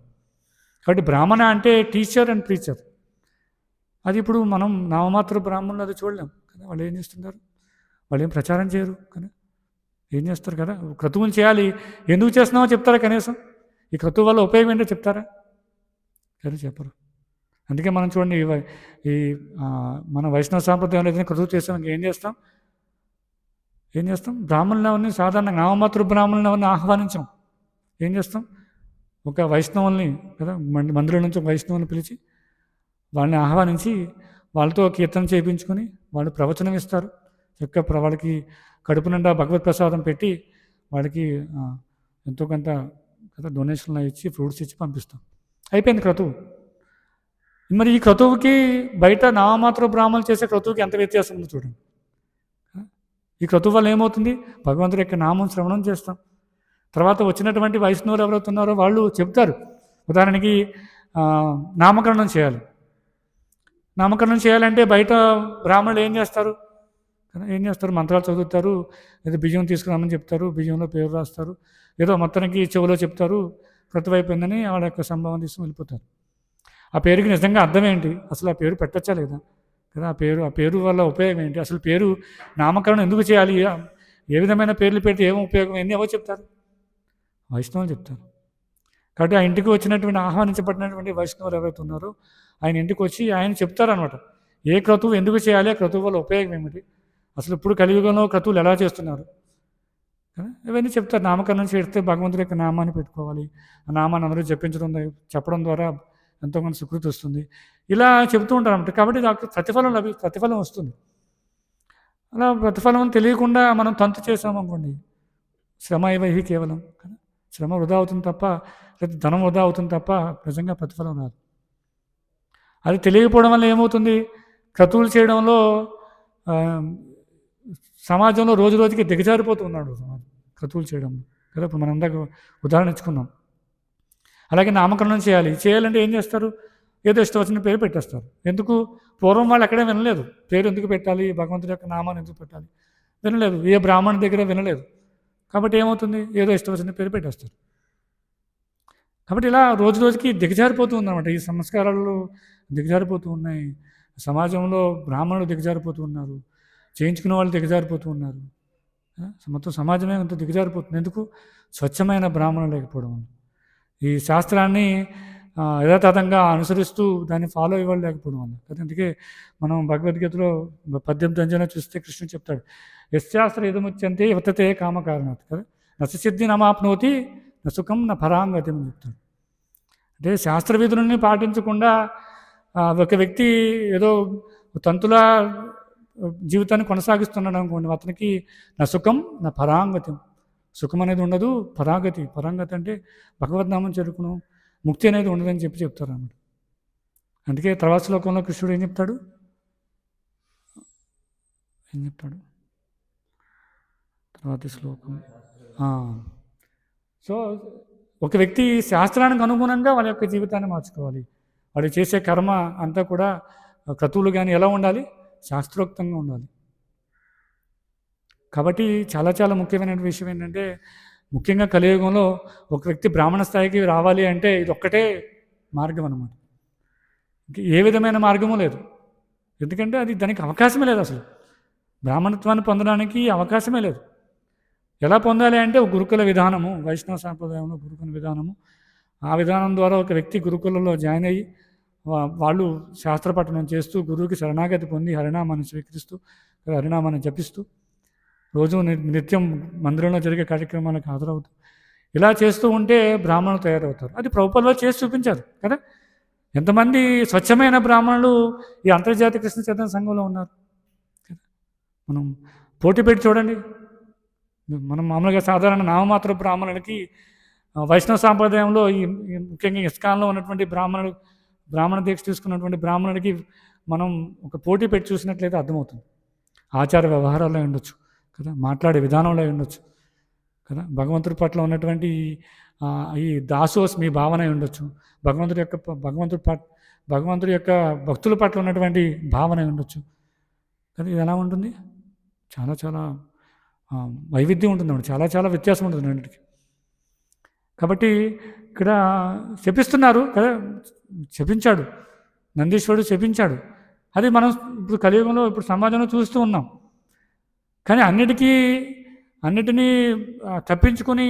కాబట్టి బ్రాహ్మణ అంటే టీచర్ అండ్ ప్రీచర్. అది ఇప్పుడు మనం నామమాత్ర బ్రాహ్మణులు అది చూడలేం కదా. వాళ్ళు ఏం చేస్తుంటారు, వాళ్ళు ఏం ప్రచారం చేయరు కదా, ఏం చేస్తారు కదా. క్రతువులు చేయాలి, ఎందుకు చేస్తున్నామో చెప్తారా కనీసం, ఈ క్రతువు వల్ల ఉపయోగం ఏంటో చెప్తారా, కానీ చెప్పరు. అందుకే మనం చూడండి, ఈ మన వైష్ణవ సాంప్రదాయంలో ఏదైనా క్రతువు చేస్తాం, ఇంకేం చేస్తాం, బ్రాహ్మణులు ఎవరిని సాధారణంగా నామమాతృ బ్రాహ్మణులు ఎవరిని ఆహ్వానించాం. ఏం చేస్తాం, ఒక వైష్ణవుల్ని కదా, మందిరం నుంచి ఒక వైష్ణవుని పిలిచి వాళ్ళని ఆహ్వానించి వాళ్ళతో కీర్తన చేయించుకొని వాళ్ళు ప్రవచనం ఇస్తారు. వాళ్ళకి కడుపు నిండా భగవత్ ప్రసాదం పెట్టి వాళ్ళకి ఎంతో కొంత కదా డొనేషన్లు ఇచ్చి ఫ్రూట్స్ ఇచ్చి పంపిస్తాం, అయిపోయింది క్రతువు. మరి ఈ క్రతువుకి బయట నామమాత్ర బ్రాహ్మణులు చేసే క్రతువుకి ఎంత వ్యత్యాసం ఉందో చూడండి. ఈ క్రతువు వల్ల ఏమవుతుంది, భగవంతుడి యొక్క నామం శ్రవణం చేస్తాం. తర్వాత వచ్చినటువంటి వైష్ణవులు ఎవరైతే ఉన్నారో వాళ్ళు చెప్తారు, ఉదాహరణకి నామకరణం చేయాలి. నామకరణం చేయాలంటే బయట బ్రాహ్మణులు ఏం చేస్తారు, మంత్రాలు చదువుతారు, ఏదో బియ్యం తీసుకురామని చెప్తారు, బియ్యంలో పేరు రాస్తారు, ఏదో మొత్తానికి చెవులో చెప్తారు, క్రతువు అయిపోయిందని వాళ్ళ యొక్క సంభవం తీసుకుని వెళ్ళిపోతారు. ఆ పేరుకి నిజంగా అర్థం ఏంటి, అసలు ఆ పేరు పెట్టచ్చా లేదా కదా, ఆ పేరు వల్ల ఉపయోగం ఏంటి, అసలు పేరు నామకరణం ఎందుకు చేయాలి, ఏ విధమైన పేర్లు పెడితే ఏమో ఉపయోగం, ఎన్ని ఎవరు చెప్తారు, వైష్ణవులు చెప్తారు. కాబట్టి ఆ ఇంటికి వచ్చినటువంటి ఆహ్వానించబడినటువంటి వైష్ణవులు ఎవరైతే ఉన్నారో ఆయన ఇంటికి వచ్చి ఆయన చెప్తారనమాట, ఏ క్రతువు ఎందుకు చేయాలి, ఆ క్రతువు వల్ల ఉపయోగం ఏమిటి, అసలు ఇప్పుడు కలియుగంలో క్రతువులు ఎలా చేస్తున్నారు, ఇవన్నీ చెప్తారు. నామకరణం చేస్తే భగవంతుడి యొక్క నామాన్ని పెట్టుకోవాలి, ఆ నామాన్ని అందరూ చెప్పడం ద్వారా ఎంతో కొంత సుకృతి వస్తుంది, ఇలా చెబుతూ ఉంటారు అన్నమాట. కాబట్టి నాకు ప్రతిఫలం వస్తుంది. అలా ప్రతిఫలం తెలియకుండా మనం తంతు చేసామనుకోండి, శ్రమ ఇవహి కేవలం కదా, శ్రమ వృధా అవుతుంది తప్ప, లేదా ధనం వృధా అవుతుంది తప్ప నిజంగా ప్రతిఫలం రాదు. అది తెలియకపోవడం వల్ల ఏమవుతుంది, క్రతువులు చేయడంలో సమాజంలో రోజు రోజుకి దిగజారిపోతూ ఉన్నాడు సమాజం క్రతువులు చేయడం కదా. ఇప్పుడు మనం ఇందాక ఉదాహరణ ఇచ్చుకున్నాం. అలాగే నామకరణం చేయాలంటే ఏం చేస్తారు, ఏదో ఇష్టం వచ్చిన పేరు పెట్టేస్తారు. ఎందుకు, పూర్వం వాళ్ళు ఎక్కడే వినలేదు పేరు ఎందుకు పెట్టాలి, భగవంతుడి యొక్క నామాన్ని ఎందుకు పెట్టాలి, వినలేదు, ఏ బ్రాహ్మణుడి దగ్గర వినలేదు. కాబట్టి ఏమవుతుంది, ఏదో ఇష్టం వచ్చిన పేరు పెట్టేస్తారు. కాబట్టి ఇలా రోజు రోజుకి దిగజారిపోతూ ఉందన్నమాట. ఈ సంస్కారాలు దిగజారిపోతూ ఉన్నాయి, సమాజంలో బ్రాహ్మణులు దిగజారిపోతూ ఉన్నారు, చేయించుకునే వాళ్ళు దిగజారిపోతూ ఉన్నారు. మొత్తం సమాజమే అంత దిగజారిపోతుంది. ఎందుకు, స్వచ్ఛమైన బ్రాహ్మణులు లేకపోవడం వల్ల. ఈ శాస్త్రాన్ని యథాతథంగా అనుసరిస్తూ దాన్ని ఫాలో అవ్వలేకపోవడం వల్ల కదా. అందుకే మనం భగవద్గీతలో 18 అంజనా చూస్తే కృష్ణుడు చెప్తాడు, యశాస్త్ర ఇదముచ్యంతే వర్తతే కామకారణాత్ కదా, నసిద్ధి నమాప్నోతి నసుఖం నా పరాంగతి అని చెప్తాడు. అంటే శాస్త్ర విధులని పాటించకుండా ఒక వ్యక్తి ఏదో తంతులా జీవితాన్ని కొనసాగిస్తున్నాడు అనుకోండి, అతనికి నా సుఖం నా పరాంగతి, సుఖం అనేది ఉండదు, పరాగతి అంటే భగవద్నామం చేరుకును, ముక్తి అనేది ఉండదని చెప్తారు అన్నమాట. అందుకే తర్వాత శ్లోకంలో కృష్ణుడు ఏం చెప్తాడు, తర్వాతి శ్లోకం. సో ఒక వ్యక్తి శాస్త్రానికి అనుగుణంగా వాళ్ళ యొక్క జీవితాన్ని మార్చుకోవాలి. వాడు చేసే కర్మ అంతా కూడా క్రతువులు కానీ ఎలా ఉండాలి, శాస్త్రోక్తంగా ఉండాలి. కాబట్టి చాలా చాలా ముఖ్యమైన విషయం ఏంటంటే, ముఖ్యంగా కలియుగంలో ఒక వ్యక్తి బ్రాహ్మణ స్థాయికి రావాలి అంటే ఇది ఒక్కటే మార్గం అన్నమాట. ఏ విధమైన మార్గము లేదు. ఎందుకంటే అది దానికి అవకాశమే లేదు. అసలు బ్రాహ్మణత్వాన్ని పొందడానికి అవకాశమే లేదు. ఎలా పొందాలి అంటే ఒక గురుకుల విధానము, వైష్ణవ సాంప్రదాయంలో గురుకుల విధానము, ఆ విధానం ద్వారా ఒక వ్యక్తి గురుకులలో జాయిన్ అయ్యి వాళ్ళు శాస్త్ర పఠనం చేస్తూ గురువుకి శరణాగతి పొంది హరినామాన్ని స్వీకరిస్తూ హరినామాన్ని జపిస్తూ రోజు నిత్యం మందిరంలో జరిగే కార్యక్రమాలకు హాజరవుతూ ఇలా చేస్తూ ఉంటే బ్రాహ్మణులు తయారవుతారు. అది ప్రభుపాదులు చేసి చూపించారు కదా. ఎంతమంది స్వచ్ఛమైన బ్రాహ్మణులు ఈ అంతర్జాతీయ కృష్ణ చైతన్య సంఘంలో ఉన్నారు కదా. మనం పోటీ పెట్టి చూడండి. మనం మామూలుగా సాధారణ నామమాత్ర బ్రాహ్మణులకి వైష్ణవ సాంప్రదాయంలో ఈ ముఖ్యంగా ఇస్కాన్లో ఉన్నటువంటి బ్రాహ్మణ దీక్ష తీసుకున్నటువంటి బ్రాహ్మణుడికి మనం ఒక పోటీ పెట్టి చూసినట్లయితే అర్థమవుతుంది. ఆచార వ్యవహారాల్లో ఉండొచ్చు కదా, మాట్లాడే విధానంలో ఉండొచ్చు కదా, భగవంతుడి పట్ల ఉన్నటువంటి ఈ దాసోస్మి భావన ఉండొచ్చు, భగవంతుడి యొక్క భక్తుల పట్ల ఉన్నటువంటి భావన ఉండొచ్చు కదా. ఇది ఎలా ఉంటుంది, చాలా చాలా వైవిధ్యం ఉంటుంది, చాలా చాలా వ్యత్యాసం ఉంటుంది రెండింటికి. కాబట్టి ఇక్కడ శపిస్తున్నారు కదా, శపించాడు నందీశ్వరుడు, శపించాడు. అది మనం ఇప్పుడు కలియుగంలో ఇప్పుడు సమాజంలో చూస్తూ ఉన్నాం. కానీ అన్నిటినీ తప్పించుకొని,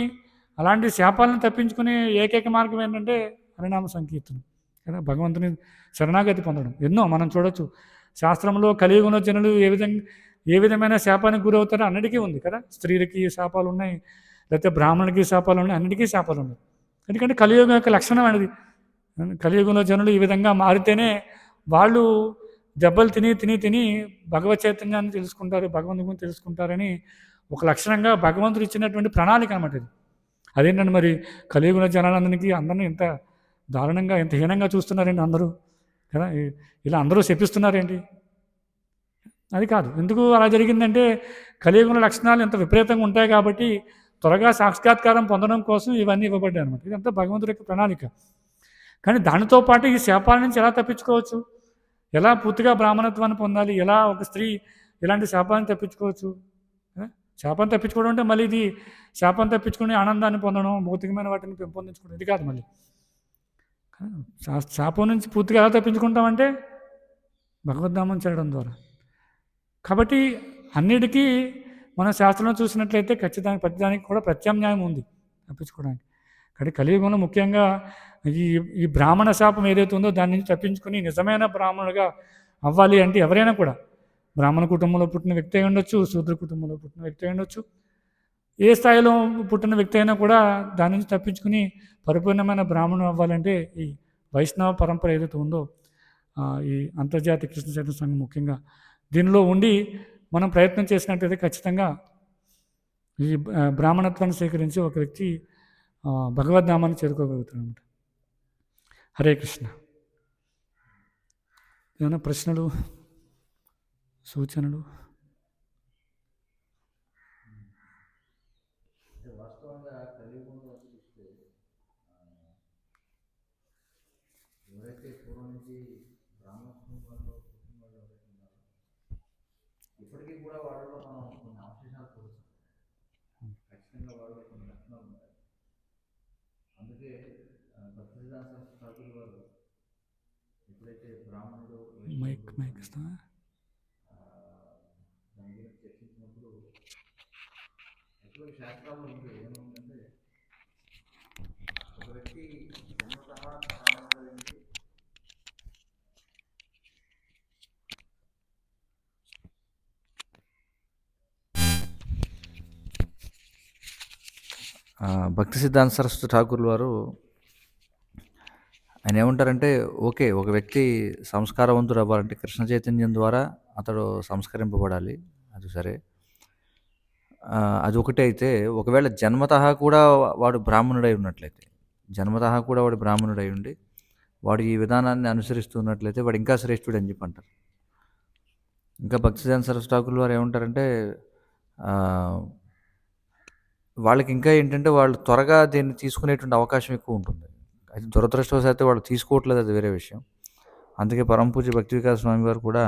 అలాంటి శాపాలను తప్పించుకునే ఏకైక మార్గం ఏంటంటే హరినామ సంకీర్తనం కదా, భగవంతుని శరణాగతి పొందడం. ఎన్నో మనం చూడొచ్చు శాస్త్రంలో. కలియుగంలో జనులు ఏ విధమైన శాపానికి గురవుతారో అన్నిటికీ ఉంది కదా. స్త్రీలకి శాపాలు ఉన్నాయి, లేకపోతే బ్రాహ్మణులకి శాపాలు ఉన్నాయి, అన్నిటికీ శాపాలు ఉన్నాయి. ఎందుకంటే కలియుగం యొక్క లక్షణం అనేది. కలియుగంలో జనులు ఈ విధంగా మారితేనే వాళ్ళు దెబ్బలు తిని భగవత్ చైతన్యాన్ని తెలుసుకుంటారు, భగవంతుని తెలుసుకుంటారని ఒక లక్షణంగా భగవంతుడు ఇచ్చినటువంటి ప్రణాళిక అన్నమాట ఇది. అదేంటంటే మరి కలియుగంలో అందరినీ ఎంత దారుణంగా, ఎంత హీనంగా చూస్తున్నారండి అందరూ కదా. ఇలా అందరూ శపిస్తున్నారేంటి, అది కాదు. ఎందుకు అలా జరిగిందంటే కలియుగంలో లక్షణాలు ఎంత విపరీతంగా ఉంటాయి కాబట్టి త్వరగా సాక్షాత్కారం పొందడం కోసం ఇవన్నీ ఇవ్వబడ్డాయి అనమాట. ఇదంతా భగవంతుడి యొక్క ప్రణాళిక. కానీ దానితో పాటు ఈ శాపాల నుంచి ఎలా తప్పించుకోవచ్చు, ఎలా పూర్తిగా బ్రాహ్మణత్వాన్ని పొందాలి, ఎలా ఒక స్త్రీ ఇలాంటి శాపాన్ని తప్పించుకోవచ్చు. శాపాన్ని తప్పించుకోవడం అంటే మళ్ళీ ఇది శాపాన్ని తప్పించుకుని ఆనందాన్ని పొందడం, భౌతికమైన వాటిని పెంపొందించుకోవడం, ఇది కాదు. మళ్ళీ శాపం నుంచి పూర్తిగా ఎలా తప్పించుకుంటామంటే భగవద్నామం చేయడం ద్వారా. కాబట్టి అన్నిటికీ మన శాస్త్రంలో చూసినట్లయితే ఖచ్చితంగా ప్రతిదానికి కూడా ప్రత్యామ్నాయం ఉంది తప్పించుకోవడానికి. కానీ కలియుగంలో ముఖ్యంగా ఈ బ్రాహ్మణ శాపం ఏదైతే ఉందో దాని నుంచి తప్పించుకుని నిజమైన బ్రాహ్మణుడిగా అవ్వాలి అంటే ఎవరైనా కూడా బ్రాహ్మణ కుటుంబంలో పుట్టిన వ్యక్తి అయి ఉండొచ్చు, శూద్ర కుటుంబంలో పుట్టిన వ్యక్తి అయి ఉండొచ్చు, ఏ స్థాయిలో పుట్టిన వ్యక్తి అయినా కూడా దాని నుంచి తప్పించుకుని పరిపూర్ణమైన బ్రాహ్మణుడు అవ్వాలంటే ఈ వైష్ణవ పరంపర ఏదైతే ఉందో ఈ అంతర్జాతీయ కృష్ణ చైతన్య సంఘం ముఖ్యంగా దీనిలో ఉండి మనం ప్రయత్నం చేసినట్టయితే ఖచ్చితంగా ఈ బ్రాహ్మణత్వాన్ని స్వీకరించి ఒక వ్యక్తి భగవద్ధామాన్ని చేరుకోగలుగుతాడు అనమాట. హరే కృష్ణ. ఏమైనా ప్రశ్నలు, సూచనలు? వాస్తవంగా కలియుగంలో చూస్తే ఎవరైతే పూర్వం నుంచి బ్రాహ్మణ కుటుంబాల్లో కుటుంబాలు ఎవరైతే ఉన్నారో ఇప్పటికీ కూడా వాళ్ళలో మనం కొన్ని అవశేషాలు చూడొచ్చు. ఖచ్చితంగా వాళ్ళలో కొన్ని లక్షణాలు ఉంటాయి. అందుకే భక్తి సిద్ధాంత ఠాకూర్ వారు ఎప్పుడైతే బ్రాహ్మణుడు మైక్ ఇస్తా దాని గురించి చర్చించినప్పుడు యాక్చువల్గా శాస్త్రాల్లో ఉంది ఏముందంటే ఒక వ్యక్తి జన్మతః బ్రాహ్మణుడైంది భక్తి సిద్ధాంత సరస్వతి ఠాకూర్ వారు ఆయన ఏమంటారంటే ఓకే, ఒక వ్యక్తి సంస్కారవంతుడు అవ్వాలంటే కృష్ణ చైతన్యం ద్వారా అతడు సంస్కరింపబడాలి, అది సరే. అది ఒకటే. అయితే ఒకవేళ జన్మతః కూడా వాడు బ్రాహ్మణుడై ఉన్నట్లయితే, జన్మతః కూడా వాడు బ్రాహ్మణుడై ఉండి వాడు ఈ విధానాన్ని అనుసరిస్తున్నట్లయితే వాడు ఇంకా శ్రేష్ఠుడు అని చెప్పి అంటారు. ఇంకా భక్తి సిద్ధాంత సరస్వతి ఠాకూర్ వారు ఏమంటారంటే వాళ్ళకి ఇంకా ఏంటంటే వాళ్ళు త్వరగా దీన్ని తీసుకునేటువంటి అవకాశం ఎక్కువ ఉంటుంది. అయితే దురదృష్టవశాత్తు వాళ్ళు తీసుకోవట్లేదు, అది వేరే విషయం. అందుకే పరమ పూజ్య భక్తి వికాస్ స్వామి వారు కూడా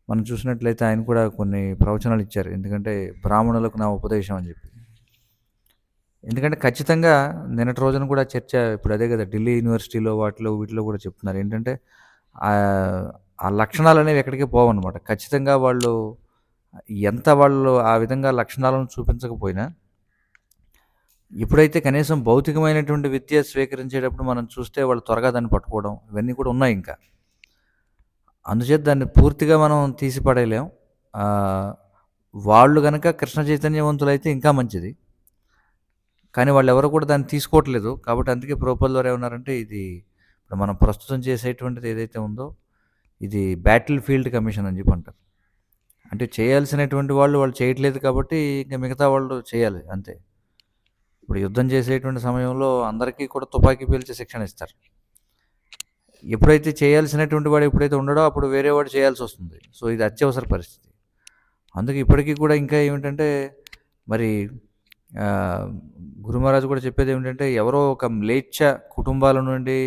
మనం చూసినట్లయితే ఆయన కూడా కొన్ని ప్రవచనాలు ఇచ్చారు. ఎందుకంటే బ్రాహ్మణులకు నా ఉపదేశం అని చెప్పి. ఎందుకంటే ఖచ్చితంగా నిన్నటి రోజున కూడా చర్చ ఇప్పుడు అదే కదా, ఢిల్లీ యూనివర్సిటీలో వీటిలో కూడా చెప్తున్నారు ఏంటంటే ఆ లక్షణాలు అనేవి ఎక్కడికి పోవన్నమాట. ఖచ్చితంగా వాళ్ళు ఎంత వాళ్ళు ఆ విధంగా లక్షణాలను చూపించకపోయినా ఎప్పుడైతే కనీసం భౌతికమైనటువంటి విద్య స్వీకరించేటప్పుడు మనం చూస్తే వాళ్ళు త్వరగా దాన్ని పట్టుకోవడం ఇవన్నీ కూడా ఉన్నాయి. ఇంకా అందుచేత దాన్ని పూర్తిగా మనం తీసి పడేయలేం. వాళ్ళు కనుక కృష్ణ చైతన్యవంతులైతే ఇంకా మంచిది, కానీ వాళ్ళు ఎవరు కూడా దాన్ని తీసుకోవట్లేదు. కాబట్టి అందుకే ప్రభుపాదుల వారు ఏమన్నారంటే ఇది ఇప్పుడు మనం ప్రస్తుతం చేసేటువంటిది ఏదైతే ఉందో ఇది బ్యాటిల్ ఫీల్డ్ కమిషన్ అని చెప్పి అంటారు. అంటే చేయాల్సినటువంటి వాళ్ళు చేయట్లేదు కాబట్టి ఇంకా మిగతా వాళ్ళు చేయాలి అంతే. ఇప్పుడు యుద్ధం చేసేటువంటి సమయంలో అందరికీ కూడా తుపాకీ పేల్చి శిక్షణ ఇస్తారు. ఎప్పుడైతే చేయాల్సినటువంటి వాడు ఎప్పుడైతే ఉండడో అప్పుడు వేరే వాడు చేయాల్సి వస్తుంది. సో ఇది అత్యవసర పరిస్థితి. అందుకే ఇప్పటికీ కూడా ఇంకా ఏమిటంటే మరి గురు మహారాజు కూడా చెప్పేది ఏమిటంటే ఎవరో ఒక మ్లేచ్ఛ కుటుంబాల నుండి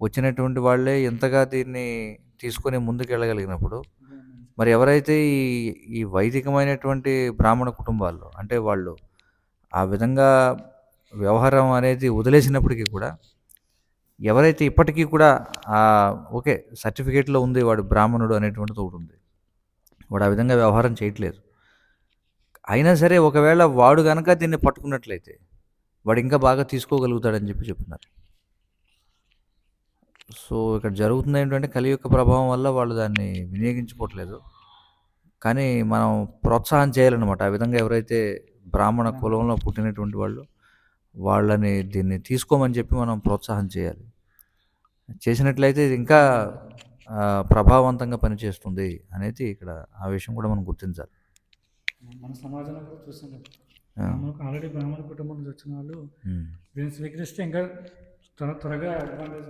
వచ్చినటువంటి వాళ్ళే ఎంతగా దీన్ని తీసుకొని ముందుకు వెళ్ళగలిగినప్పుడు మరి ఎవరైతే ఈ వైదికమైనటువంటి బ్రాహ్మణ కుటుంబాల్లో అంటే వాళ్ళు ఆ విధంగా వ్యవహారం అనేది వదిలేసినప్పటికీ కూడా ఎవరైతే ఇప్పటికీ కూడా ఓకే సర్టిఫికేట్లో ఉంది వాడు బ్రాహ్మణుడు అనేటువంటిది ఒకటి ఉంది, వాడు ఆ విధంగా వ్యవహారం చేయట్లేదు, అయినా సరే ఒకవేళ వాడు కనుక దీన్ని పట్టుకున్నట్లయితే వాడు ఇంకా బాగా తీసుకోగలుగుతాడని చెప్పి చెప్తున్నారు. సో ఇక్కడ జరుగుతుంది ఏంటంటే కలియుగ ప్రభావం వల్ల వాళ్ళు దాన్ని వినియోగించుకోవట్లేదు, కానీ మనం ప్రోత్సాహం చేయాలన్నమాట. ఆ విధంగా ఎవరైతే బ్రాహ్మణ కులంలో పుట్టినటువంటి వాళ్ళని దీన్ని తీసుకోమని చెప్పి మనం ప్రోత్సాహం చేయాలి. చేసినట్లయితే ఇది ఇంకా ప్రభావవంతంగా పనిచేస్తుంది అనేది ఇక్కడ ఆ విషయం కూడా మనం గుర్తించాలి. మన సమాజంలో కూడా చూస్తుంటాం, ఆల్రెడీ బ్రాహ్మణ కుటుంబం నుంచి వచ్చిన వాళ్ళు దీన్ని స్వీకరిస్తే ఇంకా త్వరగా అడ్వాంటేజ్.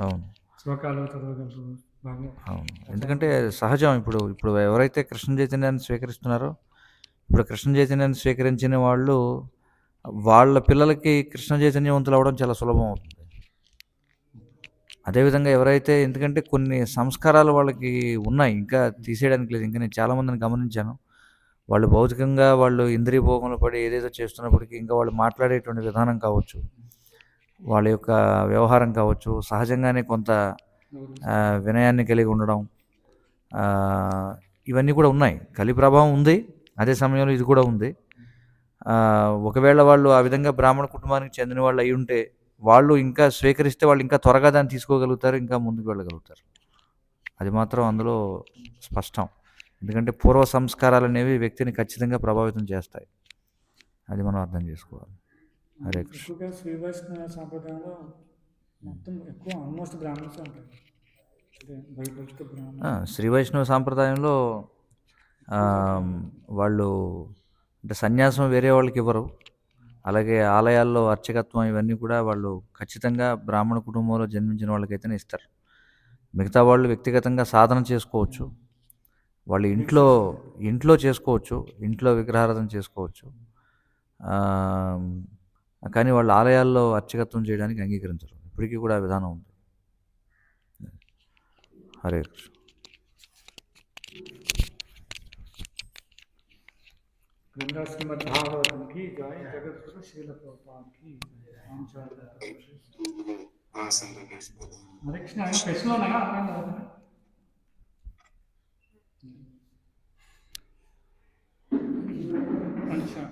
అవును, శ్లోకాలు చదవగలరు బాగా. అవును, ఎందుకంటే సహజం. ఇప్పుడు ఎవరైతే కృష్ణ చైతన్యాన్ని స్వీకరిస్తున్నారో, ఇప్పుడు కృష్ణ చైతన్యాన్ని స్వీకరించిన వాళ్ళు వాళ్ళ పిల్లలకి కృష్ణ చైతన్యవంతులు అవ్వడం చాలా సులభం అవుతుంది. అదేవిధంగా ఎవరైతే, ఎందుకంటే కొన్ని సంస్కారాలు వాళ్ళకి ఉన్నాయి, ఇంకా తీసేయడానికి లేదు. ఇంకా నేను చాలామందిని గమనించాను, వాళ్ళు భౌతికంగా వాళ్ళు ఇంద్రియ భోగంలో పడి ఏదేదో చేస్తున్నప్పటికీ ఇంకా వాళ్ళు మాట్లాడేటువంటి విధానం కావచ్చు, వాళ్ళ యొక్క వ్యవహారం కావచ్చు, సహజంగానే కొంత వినయాన్ని కలిగి ఉండడం, ఇవన్నీ కూడా ఉన్నాయి. కలి ప్రభావం ఉంది, అదే సమయంలో ఇది కూడా ఉంది. ఒకవేళ వాళ్ళు ఆ విధంగా బ్రాహ్మణ కుటుంబానికి చెందిన వాళ్ళు అయి ఉంటే వాళ్ళు ఇంకా స్వీకరిస్తే వాళ్ళు ఇంకా త్వరగా దాన్ని తీసుకోగలుగుతారు, ఇంకా ముందుకు వెళ్ళగలుగుతారు. అది మాత్రం అందులో స్పష్టం. ఎందుకంటే పూర్వ సంస్కారాలు అనేవి వ్యక్తిని ఖచ్చితంగా ప్రభావితం చేస్తాయి, అది మనం అర్థం చేసుకోవాలి. హరే కృష్ణ. శ్రీ వైష్ణవ సాంప్రదాయంలో మొత్తం ఎక్కువ ఆల్మోస్ట్ బ్రాహ్మణ్స్ ఉంటారు, అంటే బైబిల్తో బ్రాహ్మణ్స్. శ్రీ వైష్ణవ సాంప్రదాయంలో ఆ, వాళ్ళు అంటే సన్యాసం వేరే వాళ్ళకి ఇవ్వరు. అలాగే ఆలయాల్లో అర్చకత్వం ఇవన్నీ కూడా వాళ్ళు ఖచ్చితంగా బ్రాహ్మణ కుటుంబంలో జన్మించిన వాళ్ళకైతేనే ఇస్తారు. మిగతా వాళ్ళు వ్యక్తిగతంగా సాధన చేసుకోవచ్చు, వాళ్ళు ఇంట్లో చేసుకోవచ్చు, ఇంట్లో విగ్రహారాధన చేసుకోవచ్చు. ఆ, కానీ వాళ్ళు ఆలయాల్లో అర్చకత్వం చేయడానికి అంగీకరించరు. ఇప్పటికీ కూడా ఆ విధానం ఉంది. హరే కృష్ణ. गंगा श्रीमद् भागवतम की जय, जगत गुरु श्रील प्रभुपाद की जय। रामचंद्र हरे कृष्ण। ఆయన ఫెస్టివల్ ఉన్నాయా అర్థం అవుతుంది. अच्छा